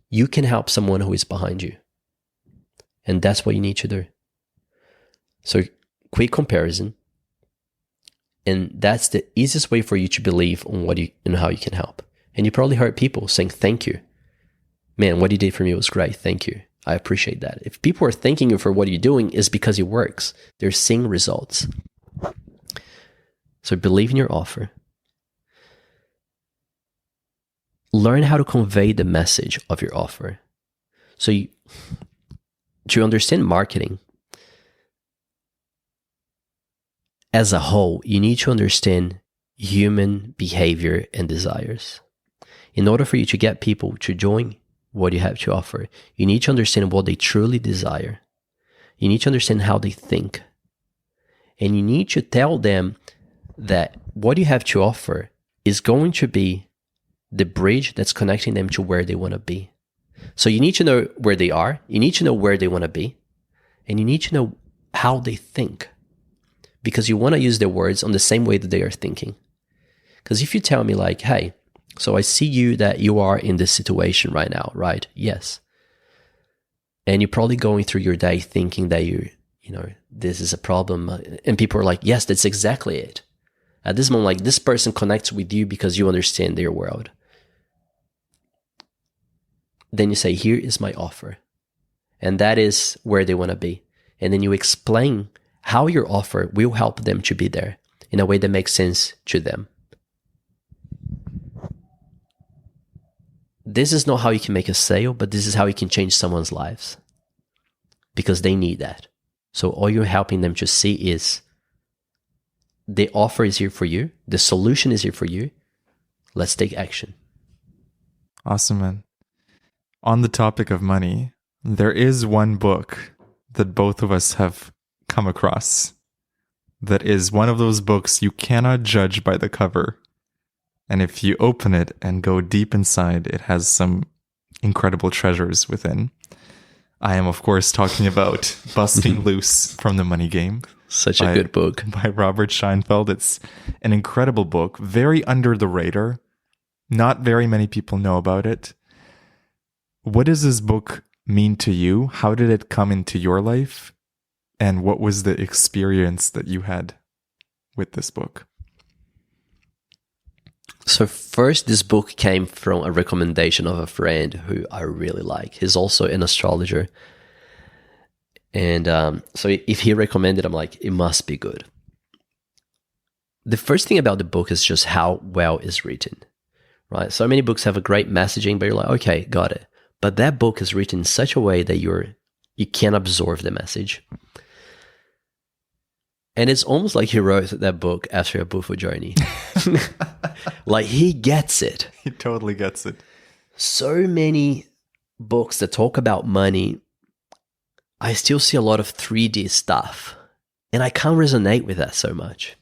You can help someone who is behind you. And that's what you need to do. So quick comparison. And that's the easiest way for you to believe on what you and how you can help. And you probably heard people saying, thank you. Man, what you did for me was great. Thank you. I appreciate that. If people are thanking you for what you're doing, it's because it works. They're seeing results. So believe in your offer. Learn how to convey the message of your offer. So to understand marketing as a whole, you need to understand human behavior and desires. In order for you to get people to join what you have to offer, you need to understand what they truly desire. You need to understand how they think. And you need to tell them that what you have to offer is going to be the bridge that's connecting them to where they want to be. So you need to know where they are, you need to know where they want to be, and you need to know how they think. Because you want to use their words on the same way that they are thinking. Because if you tell me like, hey, so I see you that you are in this situation right now, right? Yes. And you're probably going through your day thinking that this is a problem. And people are like, yes, that's exactly it. At this moment, like, this person connects with you because you understand their world. Then you say, here is my offer. And that is where they want to be. And then you explain how your offer will help them to be there in a way that makes sense to them. This is not how you can make a sale, but this is how you can change someone's lives. Because they need that. So all you're helping them to see is the offer is here for you. The solution is here for you. Let's take action. Awesome, man. On the topic of money, there is one book that both of us have come across that is one of those books you cannot judge by the cover. And if you open it and go deep inside, it has some incredible treasures within. I am, of course, talking about Busting Loose from the Money Game. Such a good book. By Robert Scheinfeld. It's an incredible book, very under the radar. Not very many people know about it. What does this book mean to you? How did it come into your life? And what was the experience that you had with this book? So first, this book came from a recommendation of a friend who I really like. He's also an astrologer. And so if he recommended, I'm like, it must be good. The first thing about the book is just how well it's written, right? So many books have a great messaging, but you're like, okay, got it. But that book is written in such a way that you can absorb the message. And it's almost like he wrote that book after a Bufo journey. Like, he gets it. He totally gets it. So many books that talk about money, I still see a lot of 3D stuff. And I can't resonate with that so much.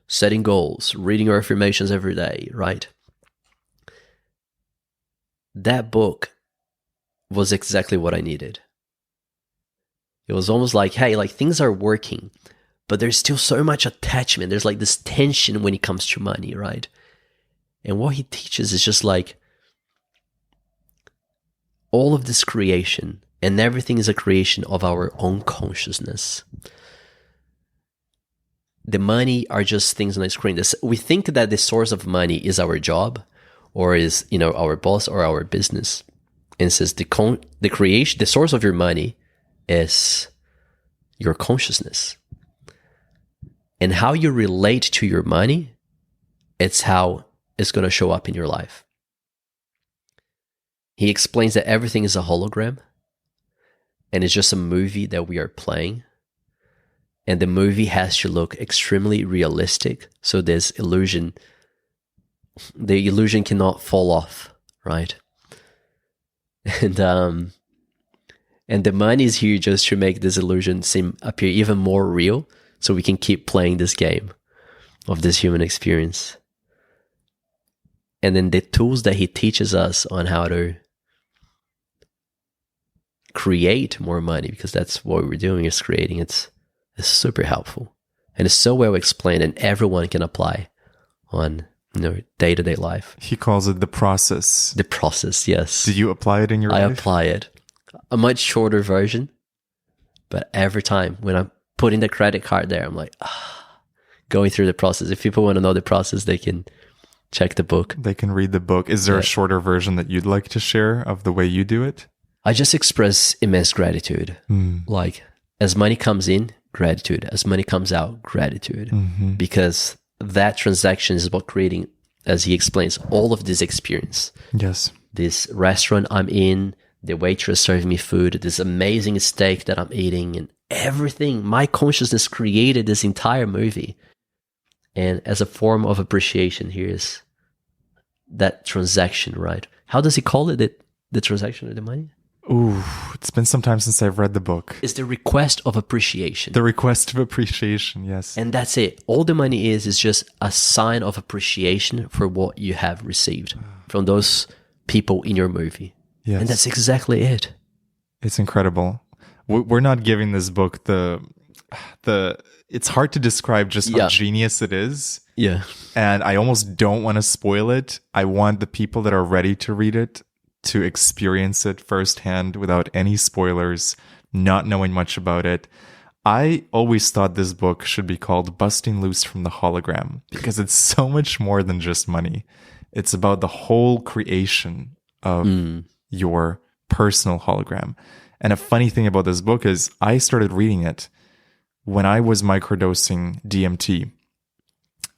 Setting goals, reading your affirmations every day, right? That book was exactly what I needed. It was almost like, hey, like, things are working, but there's still so much attachment. There's like this tension when it comes to money, right? And what he teaches is just like, all of this creation, and everything is a creation of our own consciousness. The money are just things on the screen. We think that the source of money is our job, or is, our boss or our business. And it says the creation, the source of your money is your consciousness. And how you relate to your money, it's how it's going to show up in your life. He explains that everything is a hologram, and it's just a movie that we are playing. And the movie has to look extremely realistic, so the illusion cannot fall off, right? And the money is here just to make this illusion appear even more real, so we can keep playing this game of this human experience. And then the tools that he teaches us on how to create more money, because that's what we're doing, is creating. It's super helpful. And it's so well explained, and everyone can apply on day-to-day life. He calls it the process. The process, yes. Do you apply it in your life? I apply it. A much shorter version, but every time when I'm putting the credit card there, I'm like, going through the process. If people want to know the process, they can check the book. They can read the book. Is there a shorter version that you'd like to share of the way you do it? I just express immense gratitude. Like, as money comes in, gratitude. As money comes out, gratitude. Mm-hmm. Because that transaction is about creating, as he explains, all of this experience. Yes. This restaurant I'm in, the waitress serving me food, this amazing steak that I'm eating, and everything. My consciousness created this entire movie. And as a form of appreciation, here is that transaction, right? How does he call it, the transaction of the money? Ooh, it's been some time since I've read the book. It's the request of appreciation. The request of appreciation, yes. And that's it. All the money is just a sign of appreciation for what you have received from those people in your movie. Yes. And that's exactly it. It's incredible. We're not giving this book the it's hard to describe just how genius it is. Yeah. And I almost don't want to spoil it. I want the people that are ready to read it to experience it firsthand without any spoilers, not knowing much about it. I always thought this book should be called Busting Loose from the Hologram because it's so much more than just money. It's about the whole creation of your personal hologram. And a funny thing about this book is I started reading it when I was microdosing DMT.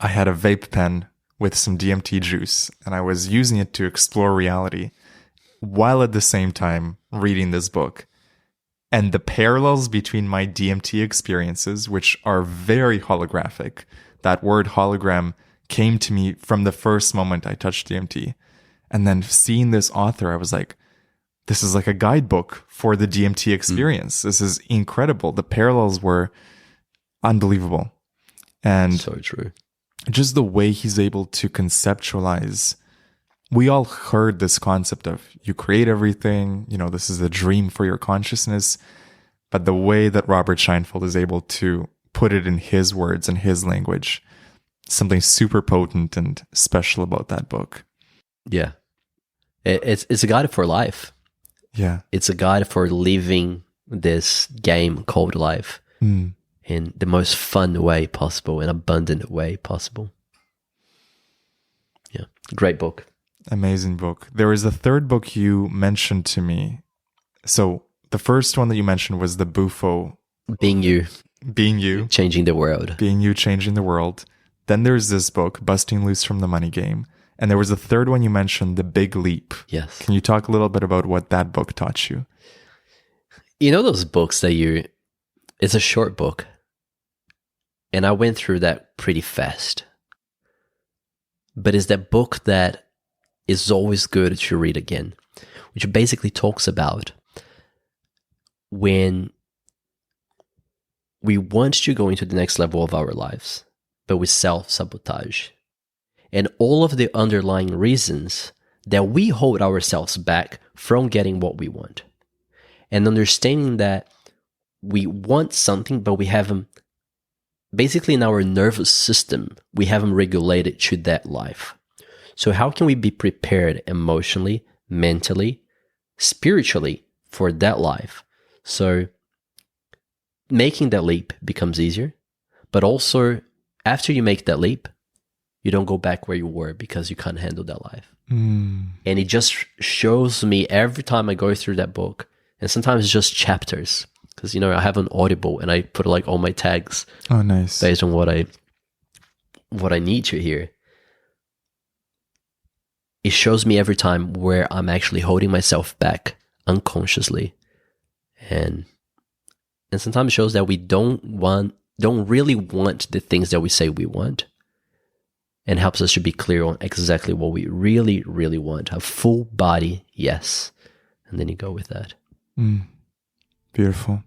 I had a vape pen with some DMT juice, and I was using it to explore reality while at the same time reading this book. And the parallels between my DMT experiences, which are very holographic, that word hologram came to me from the first moment I touched DMT. And then seeing this author, I was like, this is like a guidebook for the DMT experience. This is incredible. The parallels were unbelievable. And so true. Just the way he's able to conceptualize. We all heard this concept of you create everything, this is a dream for your consciousness. But the way that Robert Scheinfeld is able to put it in his words and his language, something super potent and special about that book. Yeah. It's a guide for life. Yeah. It's a guide for living this game called life in the most fun way possible and abundant way possible. Yeah. Great book. Amazing book. There is a third book you mentioned to me. So the first one that you mentioned was the Bufo. Being You. Being You. Changing the World. Being You, Changing the World. Then there's this book, Busting Loose from the Money Game. And there was a third one you mentioned, The Big Leap. Yes. Can you talk a little bit about what that book taught you? You know those books that it's a short book. And I went through that pretty fast. But it's that book that is always good to read again, which basically talks about when we want to go into the next level of our lives, but we self-sabotage. And all of the underlying reasons that we hold ourselves back from getting what we want. And understanding that we want something, but we haven't, basically in our nervous system, we haven't regulated to that life. So how can we be prepared emotionally, mentally, spiritually for that life? So making that leap becomes easier, but also after you make that leap, you don't go back where you were because you can't handle that life. And it just shows me every time I go through that book, and sometimes it's just chapters, because I have an Audible and I put like all my tags. Oh, nice. Based on what I need to hear. It shows me every time where I'm actually holding myself back unconsciously, and sometimes it shows that we don't really want the things that we say we want. And helps us to be clear on exactly what we really, really want. A full body, yes. And then you go with that. Beautiful.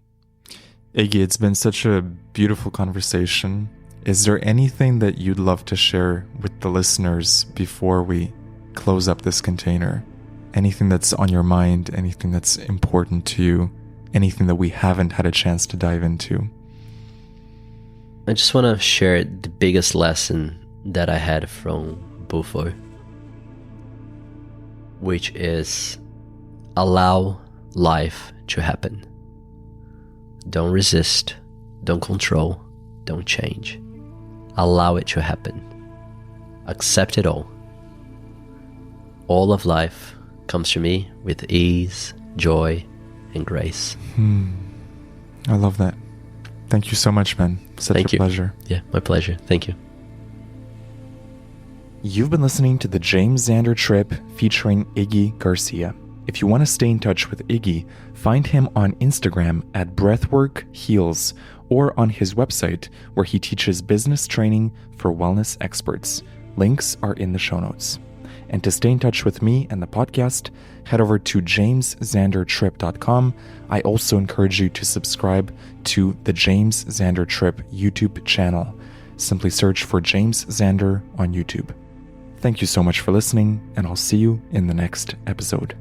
Iggy, it's been such a beautiful conversation. Is there anything that you'd love to share with the listeners before we close up this container? Anything that's on your mind, anything that's important to you, anything that we haven't had a chance to dive into? I just want to share the biggest lesson that I had from Bufo, which is allow life to happen. Don't resist, don't control, don't change. Allow it to happen. Accept it all. All of life comes to me with ease, joy, and grace. I love that. Thank you so much, man. Such a pleasure. Yeah, my pleasure. Thank you. You've been listening to the James Xander Trip featuring Iggy Garcia. If you want to stay in touch with Iggy, find him on Instagram at breathwork_heals or on his website where he teaches business training for wellness experts. Links are in the show notes. And to stay in touch with me and the podcast, head over to jamesxandertrip.com. I also encourage you to subscribe to the James Xander Trip YouTube channel. Simply search for James Xander on YouTube. Thank you so much for listening, and I'll see you in the next episode.